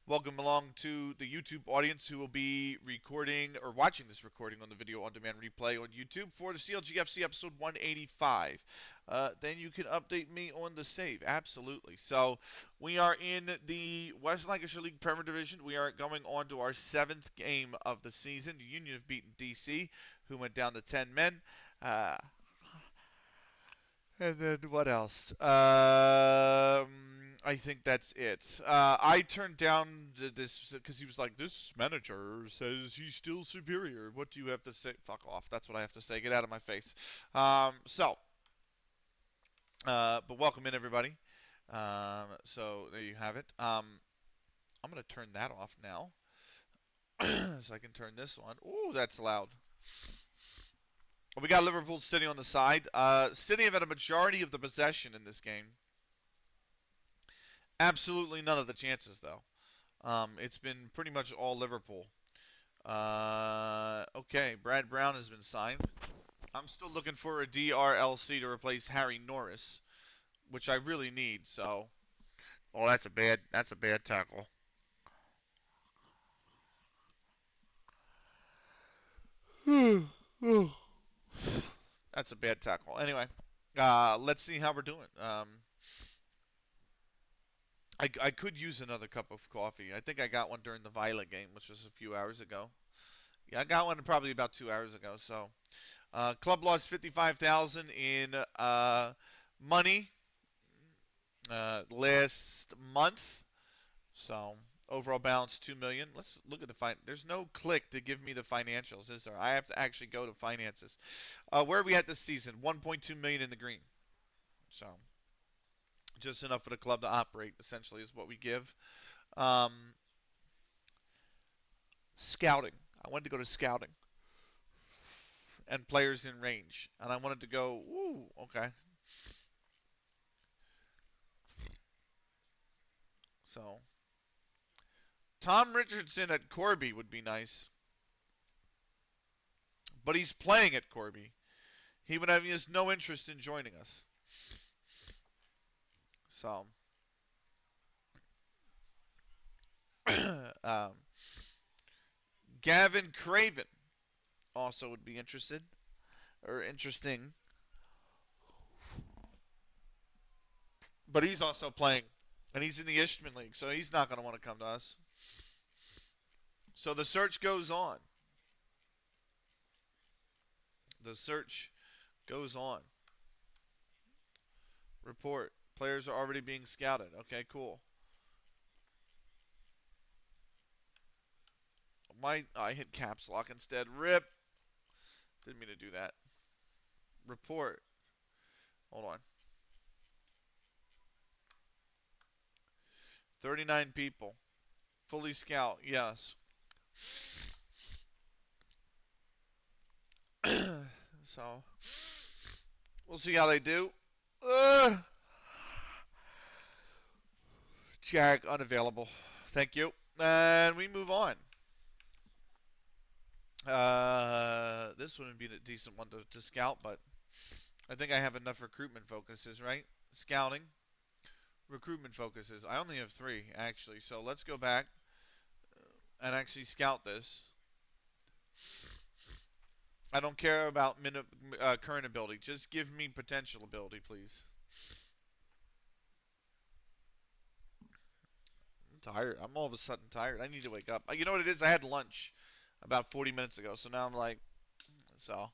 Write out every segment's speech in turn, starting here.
Welcome along to the YouTube audience who will be recording or watching this recording on the video on demand replay on YouTube for the CLG FC episode 185. Then you can update me on the save. Absolutely. So we are in the West Lancashire League Premier Division. We are going on to our 7th game of the season. The Union have beaten DC, who went down to 10 men. And then what else? I think that's it. I turned down this because he was like, "This manager says he's still superior. What do you have to say?" Fuck off. That's what I have to say. Get out of my face. But welcome in everybody. So there you have it. I'm gonna turn that off now, so I can turn this on. Ooh, that's loud. We got Liverpool City on the side. City have had a majority of the possession in this game. Absolutely none of the chances, though. It's been pretty much all Liverpool. Okay, Brad Brown has been signed. I'm still looking for a DRLC to replace Harry Norris, which I really need. So, oh, that's a bad tackle. That's a bad tackle. Anyway, let's see how we're doing. I could use another cup of coffee. I think I got one during the Violet game, which was a few hours ago. Yeah, I got one probably about 2 hours ago. So, club lost 55,000 in money last month. So overall balance 2 million. Let's look at the There's no click to give me the financials, is there? I have to actually go to finances. Where are we at this season? 1.2 million in the green. So just enough for the club to operate. Essentially, is what we give. Um, Scouting. I wanted to go to scouting and players in range, and I wanted to go. Ooh, okay. So Tom Richardson at Corby would be nice, but he's playing at Corby. He has no interest in joining us. So, um, Gavin Craven also would be interested or interesting, but he's also playing, and he's in the Ishman League, so he's not going to want to come to us. So the search goes on. The search goes on. Report. Players are already being scouted. Okay, cool. I hit caps lock instead. Rip. Didn't mean to do that. Report. Hold on. 39 people. Fully scout. Yes. So we'll see how they do. Jack unavailable. Thank you. And we move on. This wouldn't be a decent one to scout, but I think I have enough recruitment focuses, right? Scouting, recruitment focuses. I only have 3 actually, so let's go back and actually scout this. I don't care about current ability. Just give me potential ability, please. I'm tired. I'm all of a sudden tired. I need to wake up. You know what it is? I had lunch about 40 minutes ago, so now I'm like, so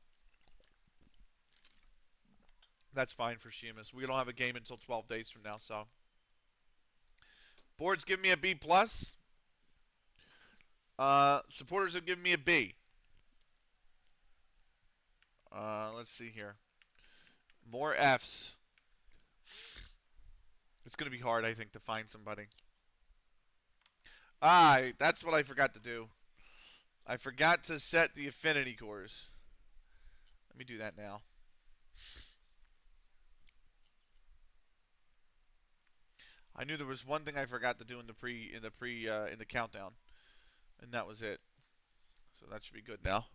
that's fine for Sheamus. We don't have a game until 12 days from now, so boards give me a B plus. Supporters have given me a B. Let's see here. More Fs. It's going to be hard, I think, to find somebody. That's what I forgot to do. I forgot to set the affinity cores. Let me do that now. I knew there was one thing I forgot to do in the countdown, and that was it. So that should be good now.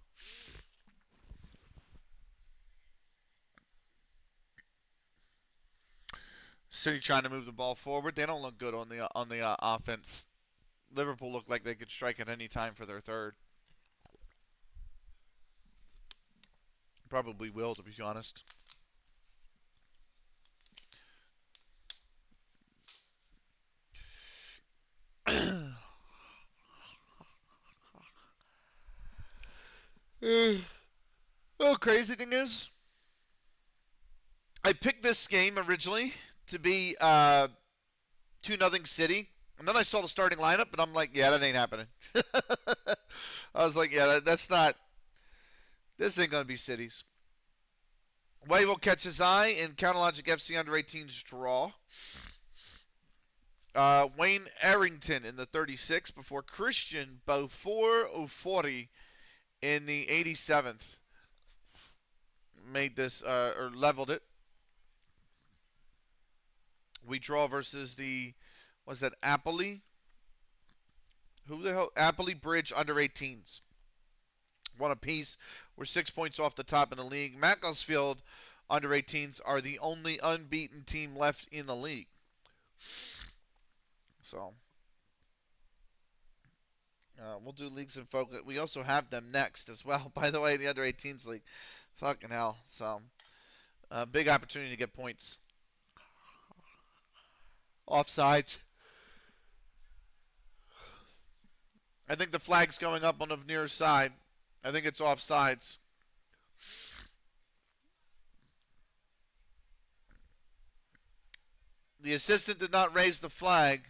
City trying to move the ball forward. They don't look good on the offense Liverpool looked like they could strike at any time for their third. Probably will, to be honest. Oh, crazy thing is, I picked this game originally to be 2-0 City, and then I saw the starting lineup, and I'm like, yeah, that ain't happening. I was like, yeah, that's not. This ain't gonna be Cities. Way will catch his eye in Counterlogic FC under-18s draw. Wayne Arrington in the 36th before Christian Beaufort Ofori in the 87th made this or leveled it. We draw versus the was that Appley? Who the hell? Appley Bridge under 18s. One apiece. We're 6 points off the top in the league. Macclesfield under 18s are the only unbeaten team left in the league. So we'll do leagues in focus. We also have them next as well. By the way, the under 18s league. Fucking hell. So big opportunity to get points. Offsides. I think the flag's going up on the near side. I think it's offsides. The assistant did not raise the flag.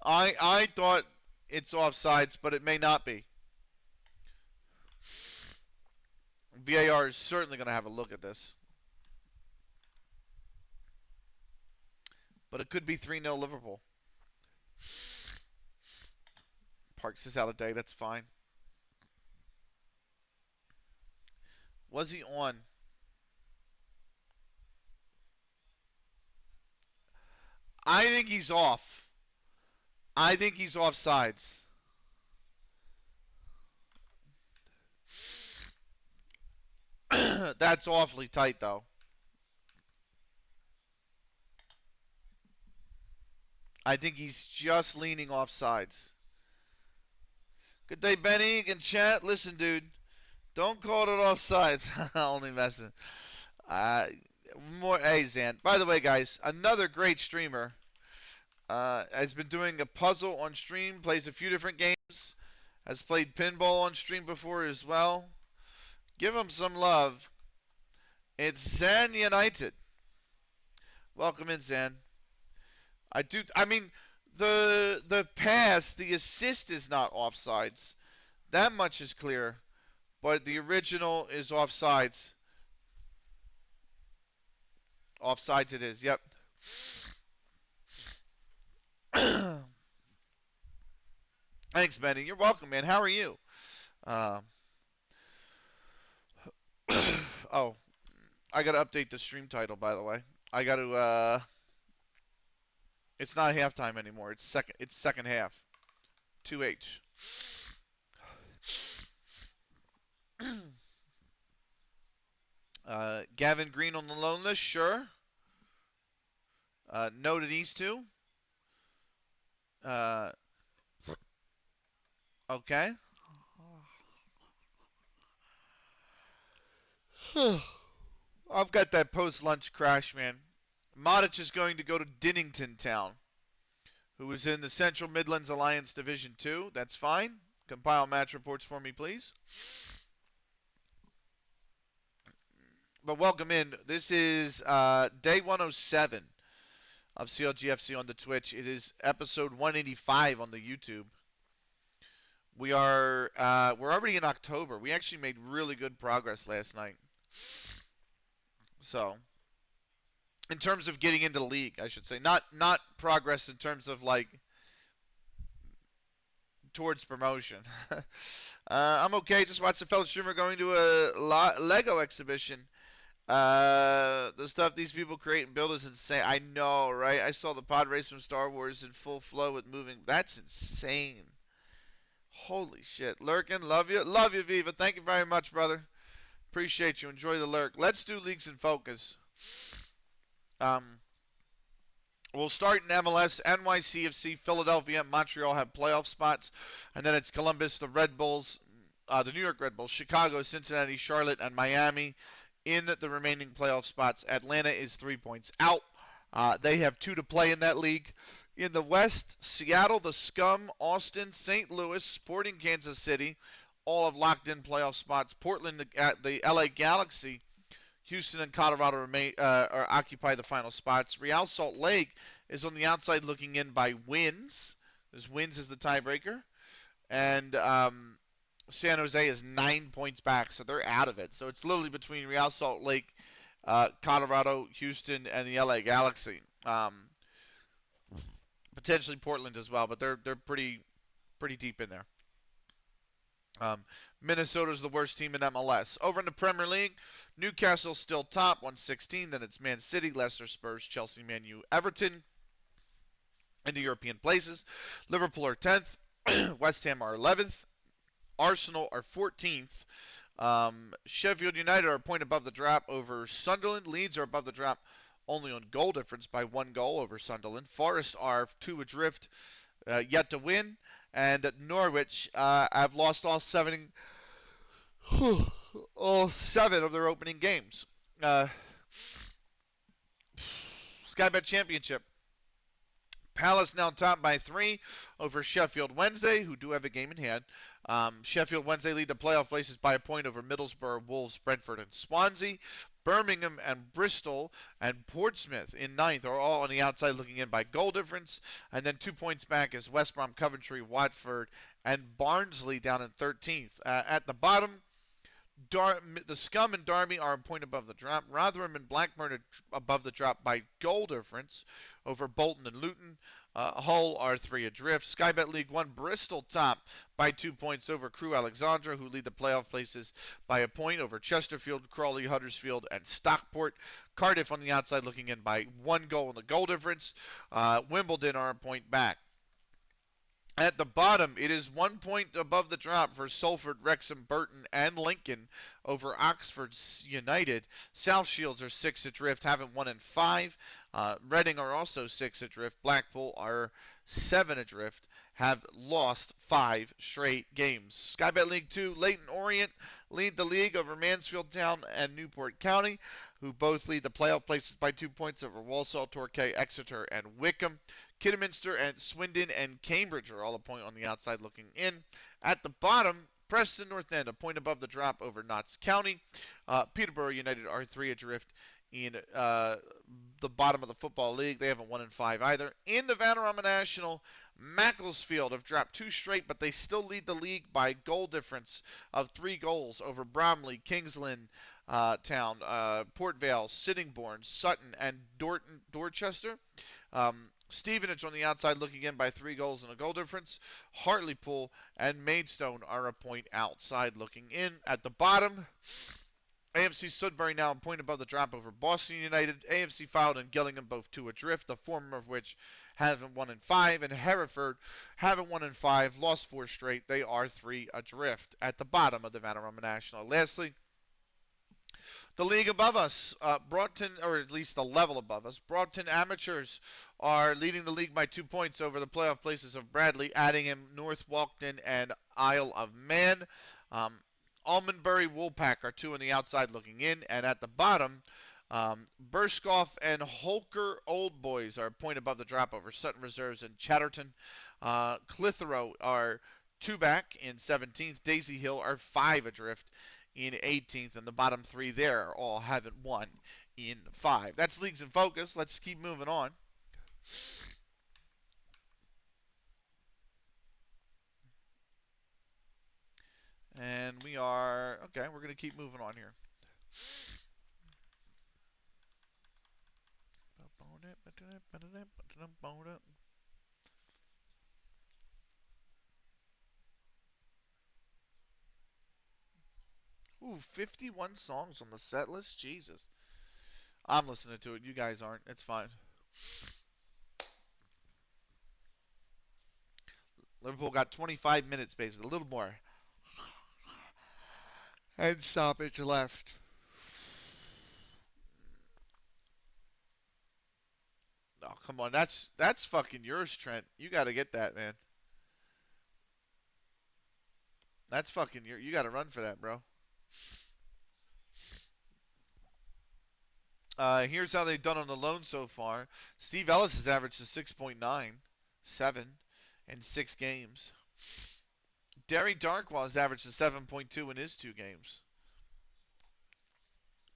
I thought it's offsides, but it may not be. VAR is certainly going to have a look at this. But it could be 3-0 Liverpool. Parks is out of date. That's fine. Was he on? I think he's off. I think he's offsides. That's awfully tight, though. I think he's just leaning offsides. Good day, Benny. In chat, listen, dude. Don't call it offsides. Only messing. Hey, Zan. By the way, guys, another great streamer has been doing a puzzle on stream. Plays a few different games. Has played pinball on stream before as well. Give him some love. It's Zan United. Welcome in, Zan. I mean, the pass, the assist is not offsides. That much is clear. But the original is offsides. Offsides it is. Yep. Thanks, Benny. You're welcome, man. How are you? Oh, I gotta update the stream title, by the way. I gotta. It's not halftime anymore. It's second. It's second half. 2H. Gavin Green on the loan list, sure. No to these two. Okay. I've got that post-lunch crash, man. Modic is going to go to Dinnington Town, who is in the Central Midlands Alliance Division 2. That's fine. Compile match reports for me, please. But welcome in. This is day 107 of CLG FC on the Twitch. It is episode 185 on the YouTube. We're already in October. We actually made really good progress last night. So, in terms of getting into the league, I should say, not progress in terms of like towards promotion. I'm okay. Just watched a fellow streamer going to a Lego exhibition. The stuff these people create and build is insane. I know, right? I saw the pod race from Star Wars in full flow with moving. That's insane. Holy shit. Lurkin, love you. Love you, Viva. Thank you very much, brother. Appreciate you. Enjoy the lurk. Let's do leagues in focus. We'll start in MLS. NYCFC, Philadelphia, and Montreal have playoff spots. And then it's Columbus, the Red Bulls, the New York Red Bulls, Chicago, Cincinnati, Charlotte, and Miami in the remaining playoff spots. Atlanta is 3 points out. They have 2 to play in that league. In the West, Seattle, the Scum, Austin, St. Louis, Sporting Kansas City, all have locked in playoff spots. Portland, the LA Galaxy, Houston, and Colorado occupy the final spots. Real Salt Lake is on the outside looking in by wins. This wins is the tiebreaker. And San Jose is 9 points back, so they're out of it. So it's literally between Real Salt Lake, Colorado, Houston, and the LA Galaxy. Potentially Portland as well, but they're pretty deep in there. Minnesota's the worst team in MLS. Over in the Premier League, Newcastle still top, 116. Then it's Man City, Leicester, Spurs, Chelsea, Man U, Everton in the European places. Liverpool are 10th. West Ham are 11th. Arsenal are 14th. Sheffield United are a point above the drop over Sunderland. Leeds are above the drop only on goal difference by 1 goal over Sunderland. Forest are 2 adrift, yet to win. And at Norwich have lost all 7 of their opening games. Sky Bet Championship. Palace now top by 3 over Sheffield Wednesday, who do have a game in hand. Sheffield Wednesday lead the playoff places by a point over Middlesbrough, Wolves, Brentford, and Swansea. Birmingham and Bristol and Portsmouth in 9th are all on the outside looking in by goal difference. And then 2 points back is West Brom, Coventry, Watford, and Barnsley down in 13th. At the bottom, the Scum and Derby are a point above the drop. Rotherham and Blackburn are above the drop by goal difference over Bolton and Luton. Hull are 3 adrift. Sky Bet League 1, Bristol top by 2 points over Crewe Alexandra, who lead the playoff places by a point over Chesterfield, Crawley, Huddersfield, and Stockport. Cardiff on the outside looking in by 1 goal in the goal difference. Wimbledon are a point back. At the bottom, it is 1 point above the drop for Salford, Wrexham, Burton, and Lincoln over Oxford United. South Shields are 6 adrift, haven't won in 5. Reading are also 6 adrift. Blackpool are 7 adrift, have lost 5 straight games. Sky Bet League 2, Leyton Orient lead the league over Mansfield Town and Newport County, who both lead the playoff places by 2 points over Walsall, Torquay, Exeter, and Wickham. Kidderminster and Swindon and Cambridge are all a point on the outside looking in. At the bottom, Preston North End a point above the drop over Notts County. Peterborough United are 3 adrift in the bottom of the football league. They haven't won in 5 either. In the Vanarama National, Macclesfield have dropped 2 straight, but they still lead the league by goal difference of 3 goals over Bromley, Kingsland Town, Port Vale, Sittingbourne, Sutton, and Dorchester. Stevenage on the outside looking in by 3 goals and a goal difference. Hartlepool and Maidstone are a point outside looking in. At the bottom, AFC Sudbury now a point above the drop over Boston United. AFC Fylde and Gillingham both 2 adrift, the former of which haven't won in 5. And Hereford haven't won in 5, lost 4 straight. They are 3 adrift at the bottom of the Vanarama National. Lastly, the league above us, Broughton, or at least the level above us, Broughton Amateurs are leading the league by 2 points over the playoff places of Bradley, Addingham, North Walkden, and Isle of Man. Almondbury Woolpack are 2 on the outside looking in, and at the bottom, Burskoff and Holker Old Boys are a point above the drop over Sutton Reserves and Chatterton. Clitheroe are 2 back in 17th. Daisy Hill are 5 adrift in 18th, and the bottom 3 there all haven't won in 5. That's Leagues in Focus. Let's keep moving on. And we are, okay, we're going to keep moving on here. Ooh, 51 songs on the set list? Jesus. I'm listening to it. You guys aren't. It's fine. Liverpool got 25 minutes, basically. A little more. And stoppage left. Oh, come on. That's fucking yours, Trent. You got to get that, man. That's fucking your. You got to run for that, bro. Here's how they've done on the loan so far. Steve Ellis has averaged a 6.97 in 6 games. Derry Darkwa has averaged a 7.2 in his 2 games.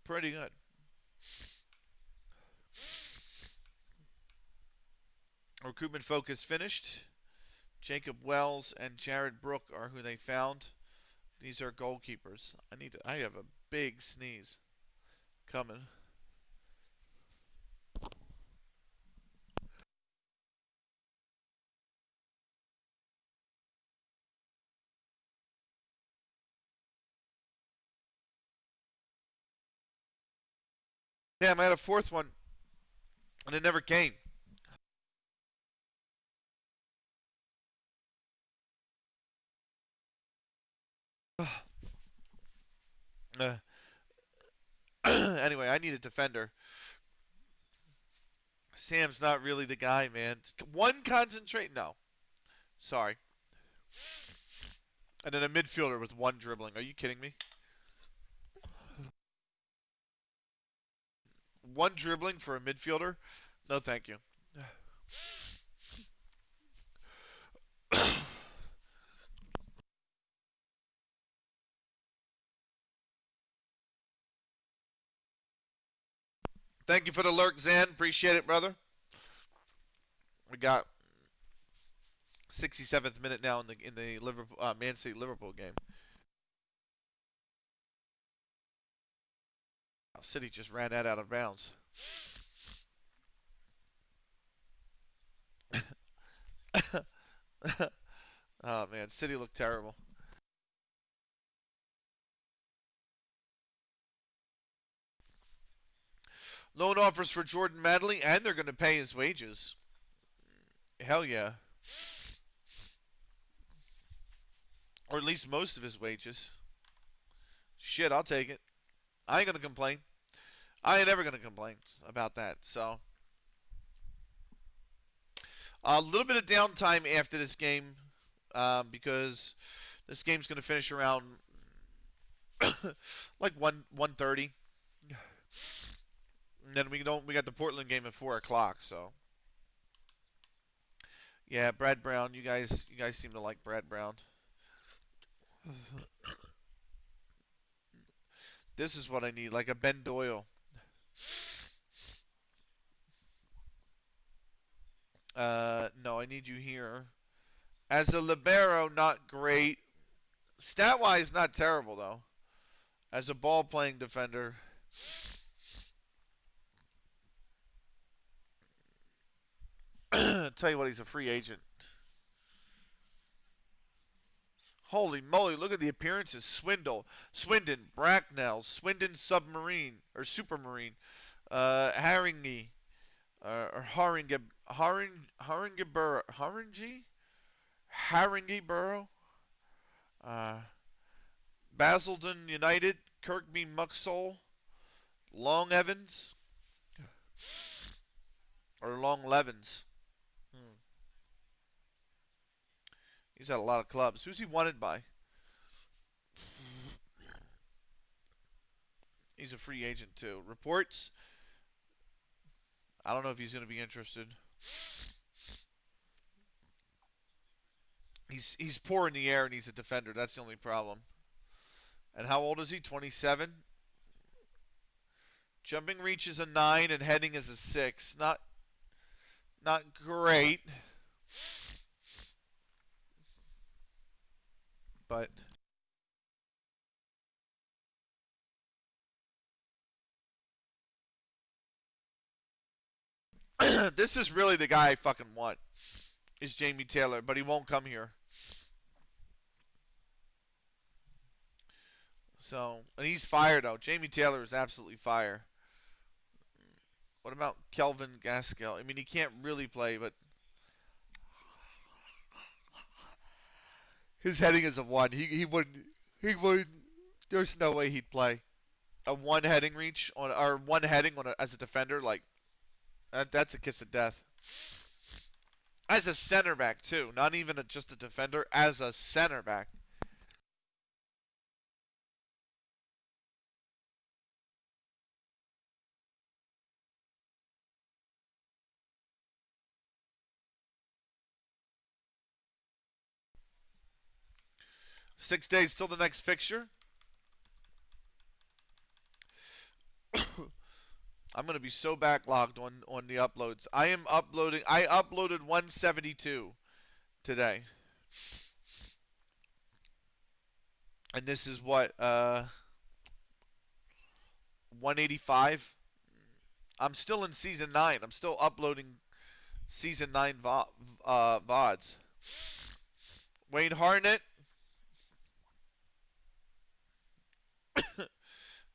Pretty good. Recruitment focus finished. Jacob Wells and Jared Brook are who they found. These are goalkeepers. I have a big sneeze coming. Damn, I had a fourth one and it never came. Uh, anyway, I need a defender. Sam's not really the guy, man. One concentrate? No. Sorry. And then a midfielder with one dribbling. Are you kidding me? One dribbling for a midfielder? No, thank you. Thank you for the lurk, Zan. Appreciate it, brother. We got 67th minute now in the Liverpool Man City Liverpool game. City just ran that out of bounds. Oh man, City looked terrible. Loan offers for Jordan Madley, and they're going to pay his wages. Hell yeah. Or at least most of his wages. Shit, I'll take it. I ain't going to complain. I ain't ever going to complain about that. So, a little bit of downtime after this game because this game's going to finish around like 1:30. And then we got the Portland game at 4 o'clock. So, yeah, Brad Brown. You guys seem to like Brad Brown. This is what I need, like a Ben Doyle. No, I need you here. As a libero, not great. Stat-wise, not terrible though. As a ball-playing defender, tell you what, he's a free agent. Holy moly, look at the appearances. Swindon, Bracknell, Swindon Submarine, or Supermarine, Haringi, or Haringi Borough, uh, Basildon United, Kirkby Muxole, Long Evans, or Long Levens. Hmm. He's had a lot of clubs. Who's he wanted by? He's a free agent too. Reports. I don't know if he's going to be interested. He's poor in the air and he's a defender. That's the only problem. And how old is he? 27. Jumping reach is a 9 and heading is a 6. Not great, but this is really the guy I fucking want. Is Jamie Taylor, but he won't come here. So, and he's fire though. Jamie Taylor is absolutely fire. What about Kelvin Gaskell? I mean, he can't really play, but his heading is a 1. He wouldn't. There's no way he'd play a 1 heading reach on or 1 heading on as a defender. Like That's a kiss of death. As a center back too, not even just a defender. As a center back. 6 days till the next fixture. I'm gonna be so backlogged on the uploads. I am uploading. I uploaded 172 today, and this is what 185. I'm still in season 9. I'm still uploading season 9 VODs. Wayne Harnett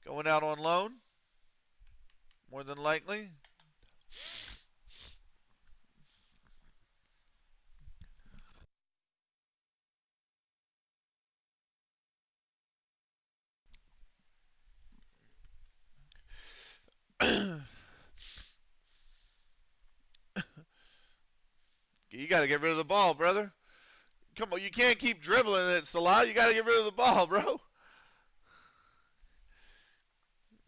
going out on loan, more than likely. You got to get rid of the ball, brother. Come on, you can't keep dribbling it, Salah. You got to get rid of the ball, bro.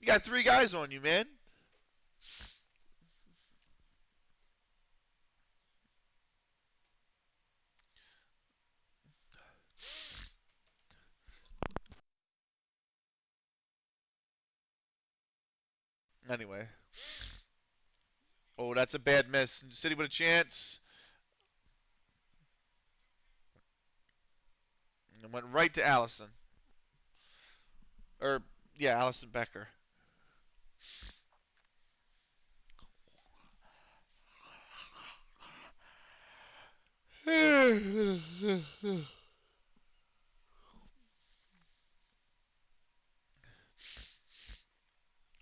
You got 3 guys on you, man. Anyway. Oh, that's a bad miss. City with a chance. And went right to Allison. Or, yeah, Allison Becker. I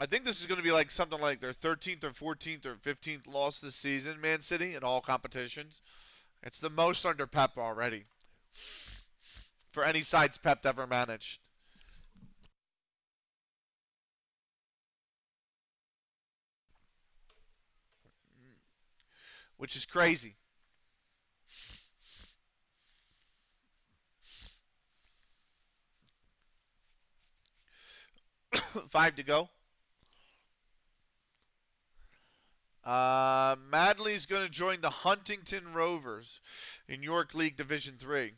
think this is going to be like something like their 13th or 14th or 15th loss this season, Man City, in all competitions. It's the most under Pep already for any sides Pep ever managed, which is crazy. 5 to go. Madley's going to join the Huntington Rovers in York League Division 3.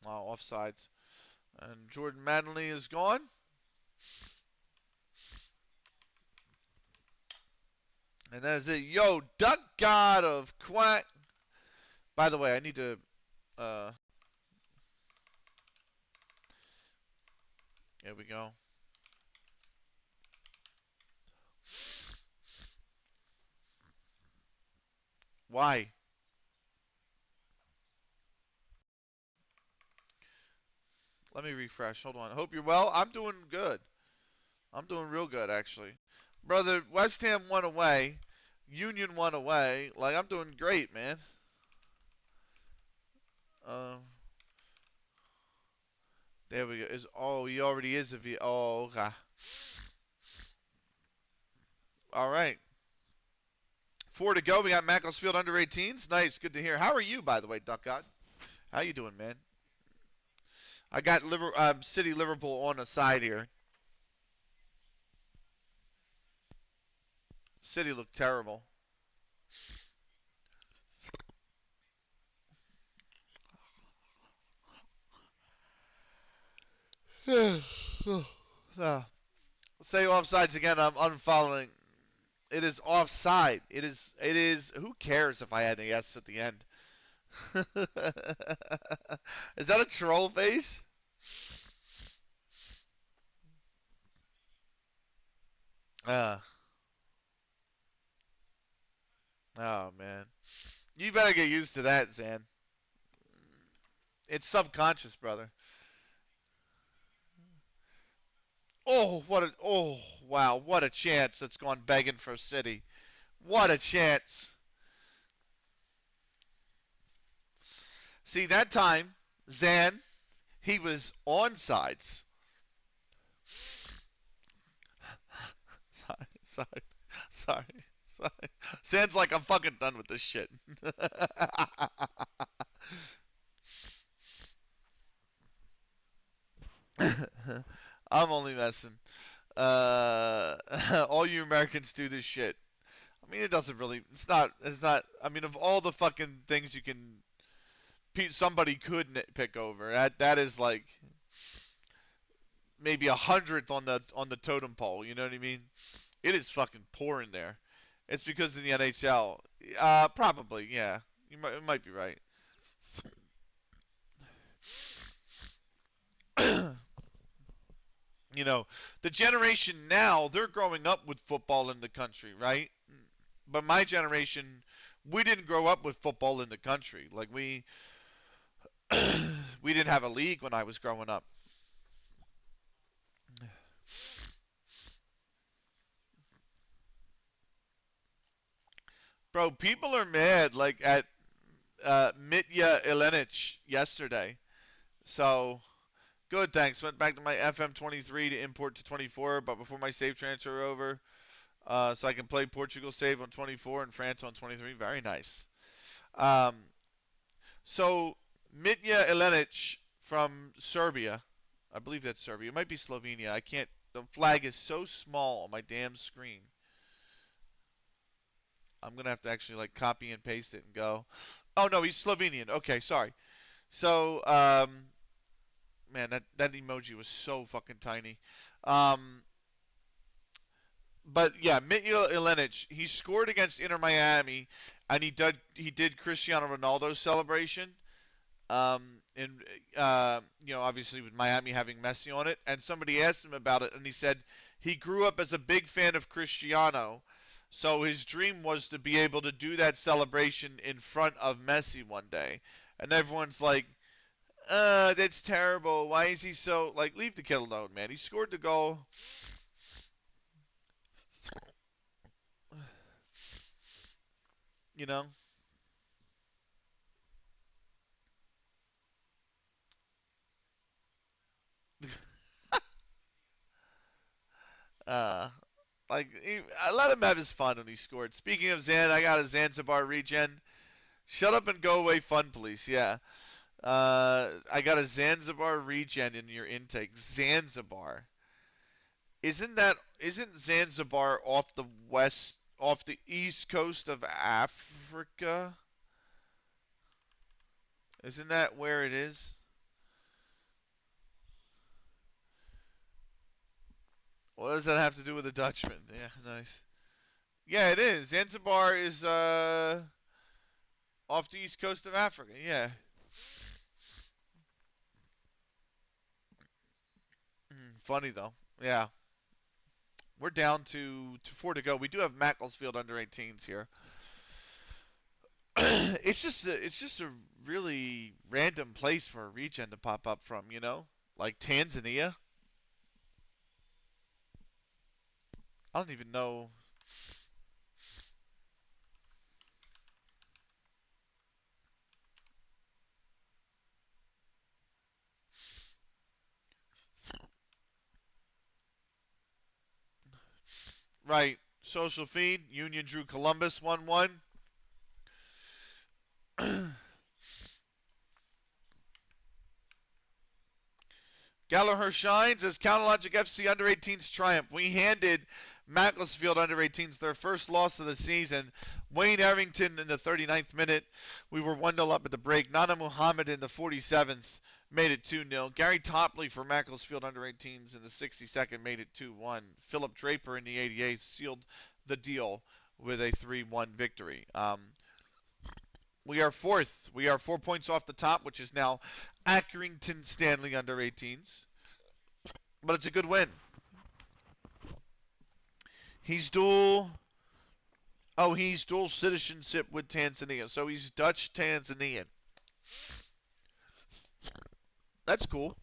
Oh, offsides. And Jordan Madley is gone. And that is it. Yo, Duck God of Quack. By the way, I need to. Uh, here we go. Why? Let me refresh. Hold on. Hope you're well. I'm doing good. I'm doing real good, actually. Brother, West Ham won away. Union won away. Like, I'm doing great, man. Uh, there we go. He already is a V. Oh, okay. All right. 4 to go. We got Macclesfield under 18s. Nice. Good to hear. How are you, by the way, Duck God? How you doing, man? I got City Liverpool on the side here. City looked terrible. Say offsides again. I'm unfollowing. It is offside. It is. It is. Who cares if I had an S at the end? Is that a troll face? Uh, oh man. You better get used to that, Zan. It's subconscious, brother. Wow, what a chance that's gone begging for City. What a chance. See, that time, Zan, he was on sides. Sorry, sorry, sorry, sorry. Zan's like, I'm fucking done with this shit. I'm only messing. All you Americans do this shit. I mean, it doesn't really. It's not. It's not. I mean, of all the fucking things you can, somebody could pick over. That is like maybe a hundredth on the totem pole. You know what I mean? It is fucking pouring there. It's because in the NHL. Probably, yeah. You might be right. You know, the generation now, they're growing up with football in the country, right? But my generation, we didn't grow up with football in the country. Like we didn't have a league when I was growing up. Bro, people are mad like at Mitya Ilenic yesterday. So good, thanks. Went back to my FM 23 to import to 24, but before my save transfer over, so I can play Portugal save on 24 and France on 23. Very nice. Um, so Mitya Ilenic from Serbia, I believe that's Serbia. It might be Slovenia. I can't. The flag is so small on my damn screen. I'm gonna have to actually like copy and paste it and go. Oh no, he's Slovenian. Okay, sorry. So man, that emoji was so fucking tiny. Um, but yeah, Mitya Ilenic, he scored against Inter Miami, and he did Cristiano Ronaldo's celebration. And obviously with Miami having Messi on it, and somebody asked him about it, and he said he grew up as a big fan of Cristiano, so his dream was to be able to do that celebration in front of Messi one day. And everyone's like, that's terrible. Why is he so like? Leave the kid alone, man. He scored the goal. You know. Uh, I let him have his fun when he scored. Speaking of Zan, I got a Zanzibar regen. Shut up and go away, fun police. Yeah. I got a Zanzibar regen in your intake. Zanzibar. Isn't Zanzibar off the east coast of Africa? Isn't that where it is? What does that have to do with a Dutchman? Yeah, nice. Yeah, it is. Zanzibar is off the east coast of Africa. Yeah. Funny though. Yeah. We're down to four to go. We do have Macclesfield under 18s here. It's just a really random place for a regen to pop up from, like Tanzania. I don't even know. Right. Social feed. Union drew Columbus 1-1. Gallagher shines as Counterlogic FC under 18s triumph. We handed Macclesfield under 18s their first loss of the season. Wayne Arrington in the 39th minute. We were 1-0 up at the break. Nana Muhammad in the 47th made it 2-0. Gary Topley for Macclesfield under 18s in the 62nd made it 2-1. Philip Draper in the 88th sealed the deal with a 3-1 victory. We are fourth. We are 4 points off the top, which is now Accrington Stanley under 18s. But it's a good win. He's dual. Oh, he's dual citizenship with Tanzania, so he's Dutch Tanzanian. That's cool.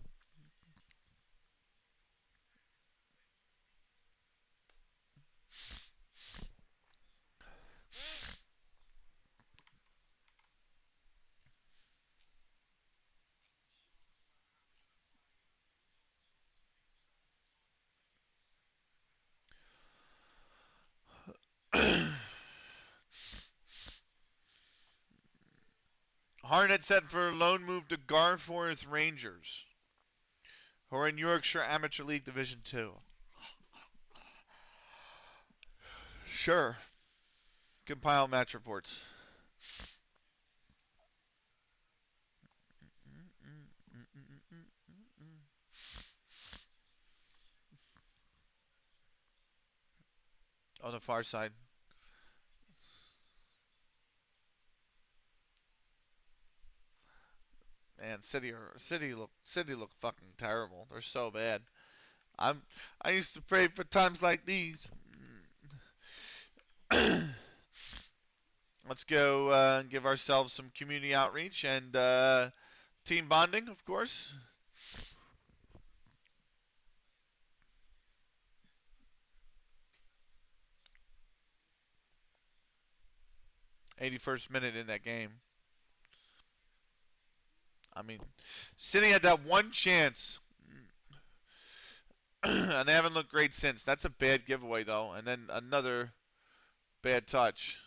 Harnett set for loan move to Garforth Rangers, who are in Yorkshire Amateur League Division 2. Sure. Compile match reports. On the far side. Man, City look fucking terrible. They're so bad. I used to pray for times like these. Let's go and give ourselves some community outreach and team bonding, of course. 81st minute in that game. I mean, City had that one chance, and they haven't looked great since. That's a bad giveaway, though. And then another bad touch.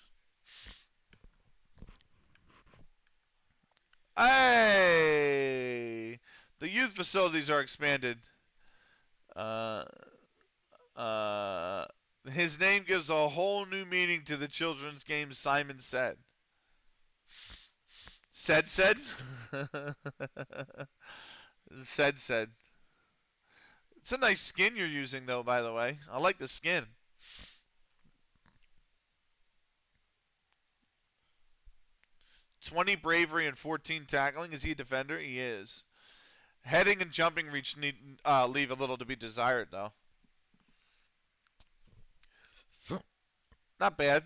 Hey! The youth facilities are expanded. Uh, his name gives a whole new meaning to the children's game, Simon said. Said? said. It's a nice skin you're using, though, by the way. I like the skin. "20 bravery and 14 tackling. Is he a defender? He is. Heading and jumping reach leave a little to be desired, though. Not bad.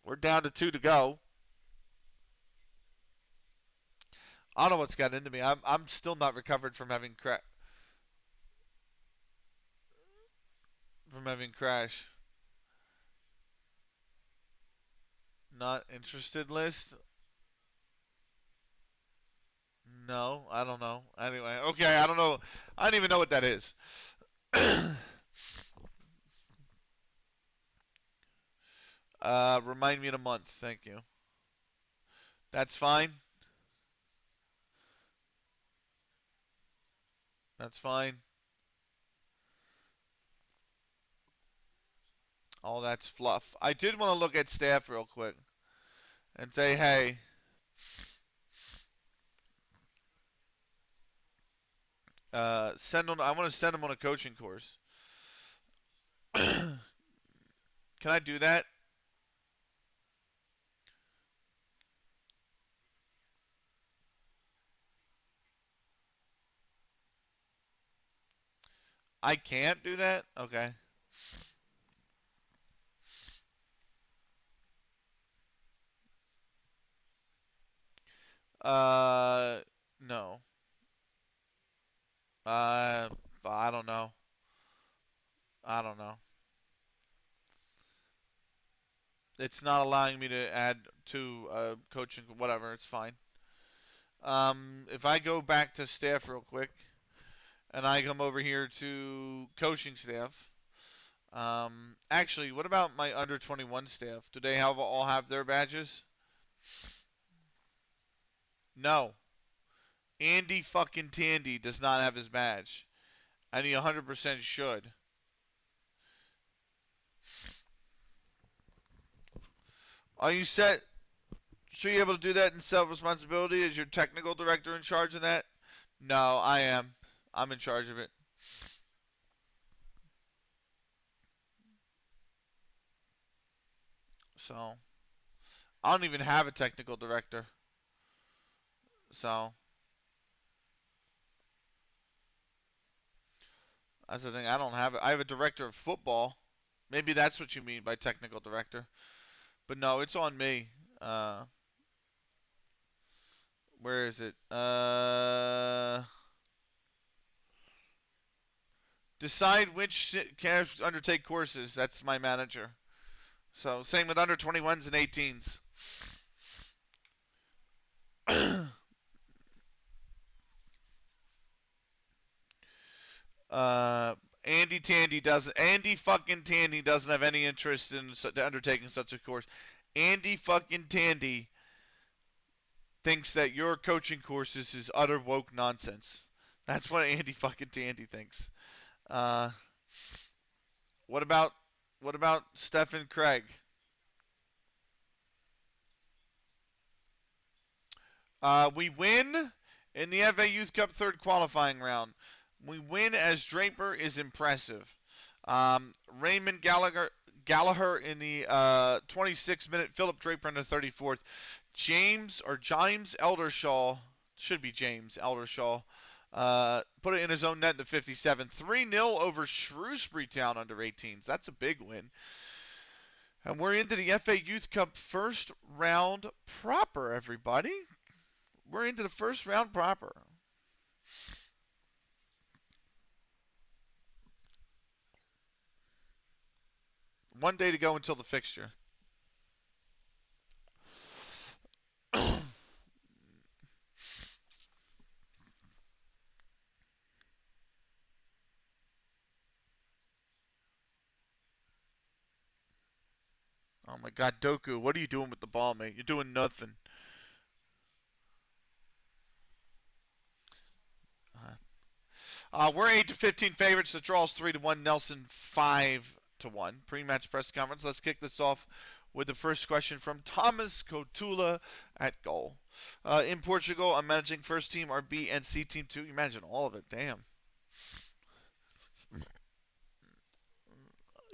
We're down to 2 to go. I don't know what's got into me. I'm still not recovered from having crash. Not interested list. No, I don't know. Anyway, okay, I don't know. I don't even know what that is. Remind me in a month. Thank you. That's fine. That's fine. All that's fluff. I did want to look at staff real quick and say, hey, send on. I want to send them on a coaching course. Can I do that? I can't do that? Okay. No. I don't know. I don't know. It's not allowing me to add to coaching, whatever. It's fine. If I go back to staff real quick, and I come over here to coaching staff. Actually, what about my under 21 staff? Do they all have their badges? No. Andy fucking Tandy does not have his badge, and he 100% should. Are you set? Should you be able to do that in self-responsibility? Is your technical director in charge of that? No, I am. I'm in charge of it. So, I don't even have a technical director. So, that's the thing. I don't have it. I have a director of football. Maybe that's what you mean by technical director. But no, it's on me. Where is it? Decide which can undertake courses. That's my manager. So, same with under 21s and 18s. Uh, Andy fucking Tandy doesn't have any interest in undertaking such a course. Andy fucking Tandy thinks that your coaching courses is utter woke nonsense. That's what Andy fucking Tandy thinks. Uh, what about Stephen Craig? We win in the FA Youth Cup third qualifying round. We win as Draper is impressive. Raymond Gallagher in the 26th minute. Philip Draper in the 34th. James Eldershaw, should be James Eldershaw, put it in his own net in the 57th. 3-0 over Shrewsbury Town under 18s. That's a big win. And we're into the FA Youth Cup first round proper, everybody. We're into the first round proper. One day to go until the fixture. Oh my God, Doku, what are you doing with the ball, mate? You're doing nothing. We're 8-15 favorites. The draw's 3-1. Nelson 5-1. Pre-match press conference. Let's kick this off with the first question from Thomas Cotula at goal. In Portugal, I'm managing first team, our B and C team too. You imagine all of it. Damn.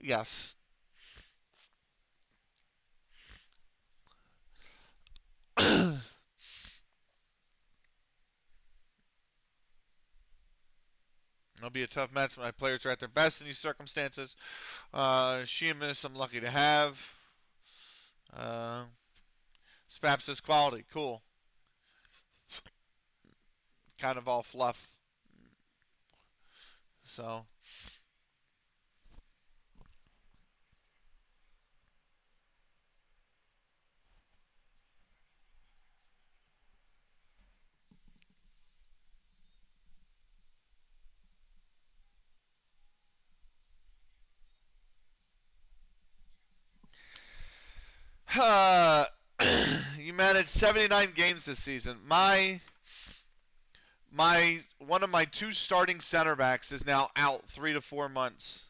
Yes. It'll be a tough match. My players are at their best in these circumstances. Sheamus, I'm lucky to have. Uh, Spap says quality. Cool. Kind of all fluff. So, uh, you managed 79 games this season. My one of my two starting center backs is now out 3 to 4 months.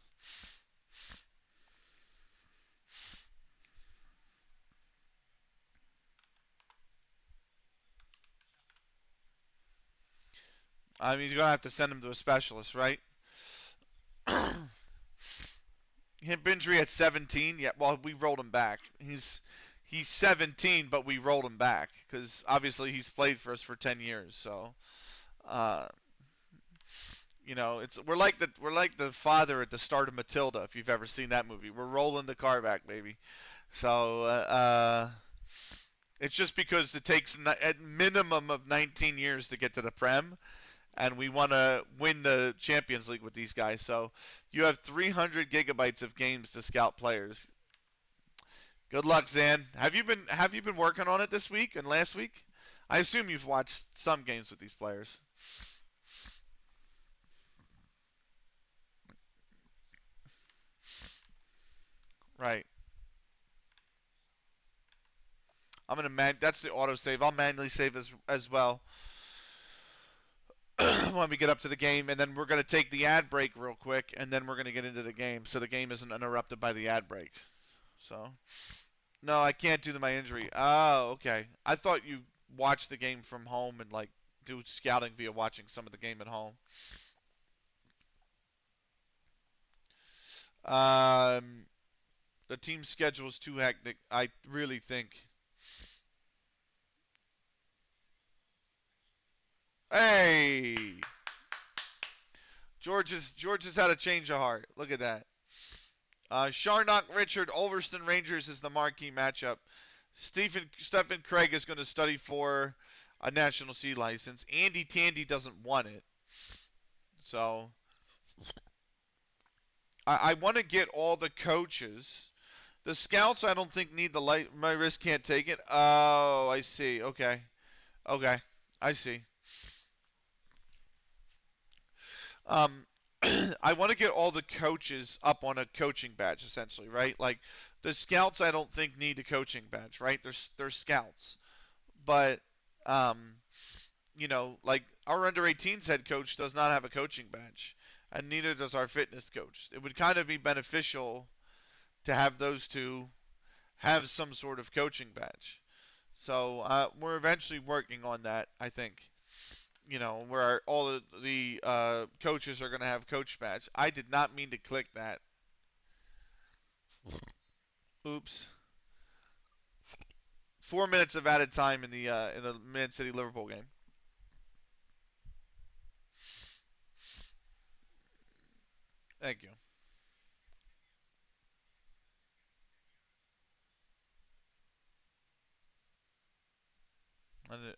I mean, you're gonna have to send him to a specialist, right? Hip injury at 17. Yeah, well, we rolled him back. He's 17, but we rolled him back because obviously he's played for us for 10 years. So, uh, we're like the father at the start of Matilda. If you've ever seen that movie, we're rolling the car back, baby. So, it's just because it takes a minimum of 19 years to get to the Prem, and we want to win the Champions League with these guys. So you have 300 gigabytes of games to scout players. Good luck, Zan. Have you been working on it this week and last week? I assume you've watched some games with these players. Right. That's the autosave. I'll manually save as well when we get up to the game, and then we're gonna take the ad break real quick, and then we're gonna get into the game, so the game isn't interrupted by the ad break. So no, I can't due to my injury. Oh, okay. I thought you watched the game from home and like do scouting via watching some of the game at home. Um, the team schedule is too hectic. I really think. Hey, George has had a change of heart. Look at that. Sharnock Richard Ulverston Rangers is the marquee matchup. Stephen Craig is going to study for a National C license. Andy Tandy doesn't want it. So I want to get all the coaches. The scouts I don't think need the light. My wrist can't take it. Oh, I see. Okay. Okay. I see. Um, I want to get all the coaches up on a coaching badge, essentially, right? Like the scouts, I don't think need a coaching badge, right? They're scouts, but um, like our under 18s head coach does not have a coaching badge, and neither does our fitness coach. It would kind of be beneficial to have those two have some sort of coaching badge. So we're eventually working on that, I think. Where all the coaches are going to have coach badge. I did not mean to click that. Oops. 4 minutes of added time in the Man City Liverpool game. Thank you.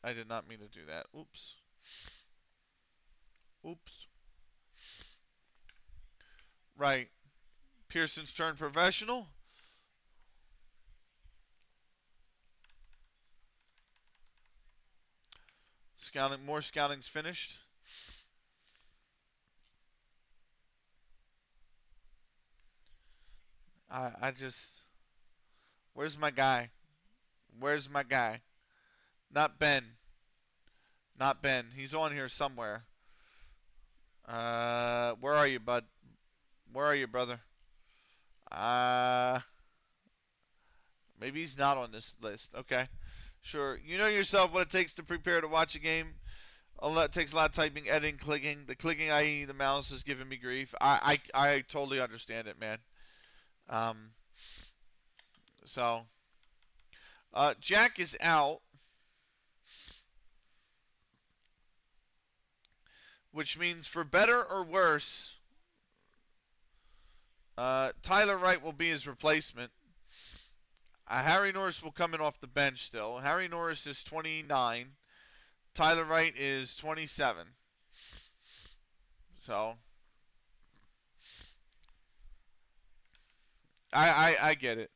I did not mean to do that. Oops. Oops. Right. Pearson's turned professional. More scouting's finished. I just, where's my guy? Where's my guy? Not Ben. Not Ben. He's on here somewhere. Where are you, bud? Where are you, brother? Uh, Maybe he's not on this list. Okay. Sure. You know yourself what it takes to prepare to watch a game. It takes a lot of typing, editing, clicking. The clicking, i.e., the mouse, is giving me grief. I totally understand it, man. Um, Jack is out, which means for better or worse, Tyler Wright will be his replacement. Harry Norris will come in off the bench still. Harry Norris is 29. Tyler Wright is 27. So I get it.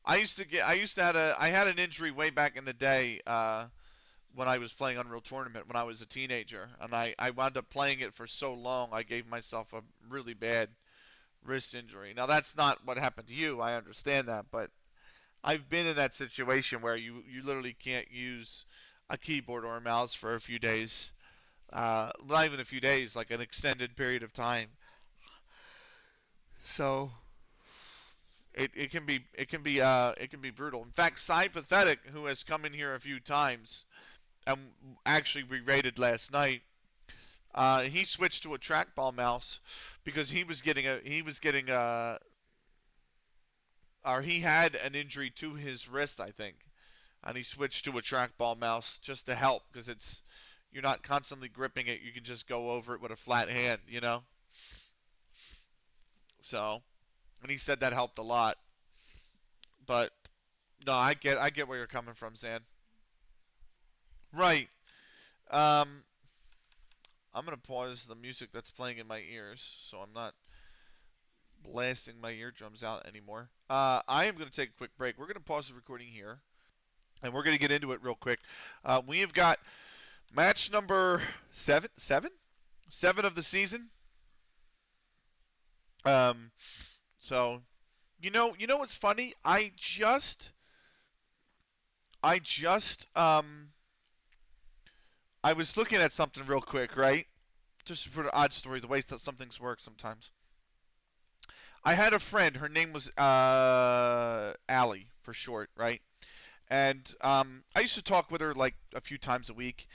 I had an injury way back in the day when I was playing Unreal Tournament when I was a teenager, and I wound up playing it for so long I gave myself a really bad wrist injury. Now that's not what happened to you, I understand that, but I've been in that situation where you literally can't use a keyboard or a mouse for a few days. Not even a few days, like an extended period of time. So it can be brutal. In fact, Cy Pathetic, who has come in here a few times and actually re-rated last night, he switched to a trackball mouse because he had an injury to his wrist, I think, and he switched to a trackball mouse just to help because you're not constantly gripping it. You can just go over it with a flat hand. So, and he said that helped a lot. But no, I get where you're coming from, Zan. Right. Um, I'm gonna pause the music that's playing in my ears, so I'm not blasting my eardrums out anymore. I am gonna take a quick break. We're gonna pause the recording here, and we're gonna get into it real quick. We have got match number seven of the season. Um, so you know what's funny? I was looking at something real quick, right? Just for the odd story, the way that some things work sometimes. I had a friend. Her name was Allie for short, right? And I used to talk with her like a few times a week.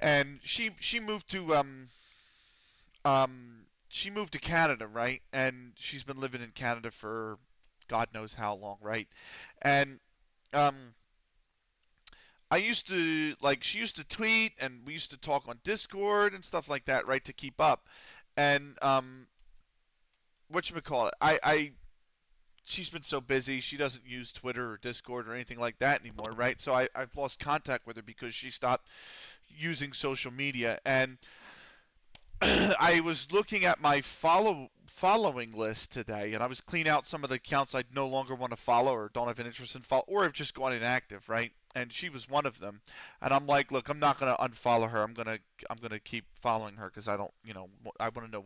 And she moved to she moved to Canada, right? And she's been living in Canada for God knows how long, right? And um, I used to like she used to tweet, and we used to talk on Discord and stuff like that, right, to keep up. And whatchamacallit, I she's been so busy, she doesn't use Twitter or Discord or anything like that anymore, right? So I've lost contact with her because she stopped using social media. And I was looking at my following list today, and I was cleaning out some of the accounts I no longer want to follow or don't have an interest in follow, or have just gone inactive, right? And she was one of them. And I'm like, look, I'm not gonna unfollow her. I'm gonna keep following her because I don't, I want to know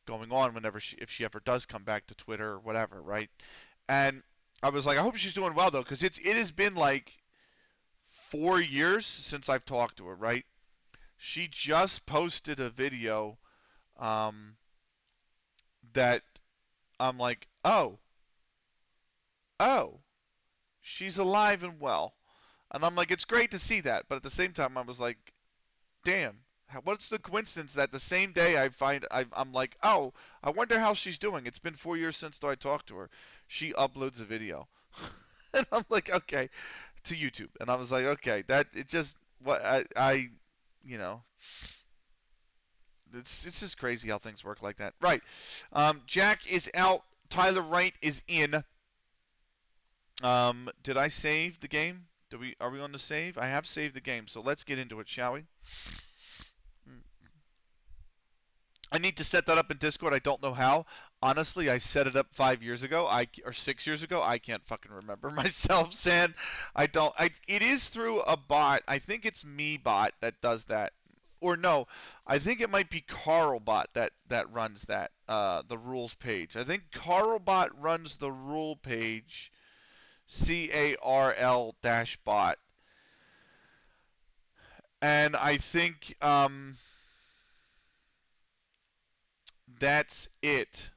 going on whenever if she ever does come back to Twitter or whatever, right? And I was like, I hope she's doing well though, because it has been like 4 years since I've talked to her, right? She just posted a video that I'm like, oh, she's alive and well. And I'm like, it's great to see that. But at the same time, I was like, damn, what's the coincidence that the same day I'm like, oh, I wonder how she's doing. It's been 4 years since I talked to her. She uploads a video. And I'm like, okay, to YouTube. And I was like, okay, that it just what I you know, it's just crazy how things work like that. Right. Jack is out. Tyler Wright is in. Did I save the game? Are we on the save? I have saved the game, so let's get into it, shall we? I need to set that up in Discord. I don't know how. Honestly, I set it up 5 years ago. Or 6 years ago. I can't fucking remember myself, San. I don't. It is through a bot. I think it's MeBot that does that. Or no, I think it might be CarlBot that runs that. The rules page. I think CarlBot runs the rule page. CARL-bot. And I think that's it.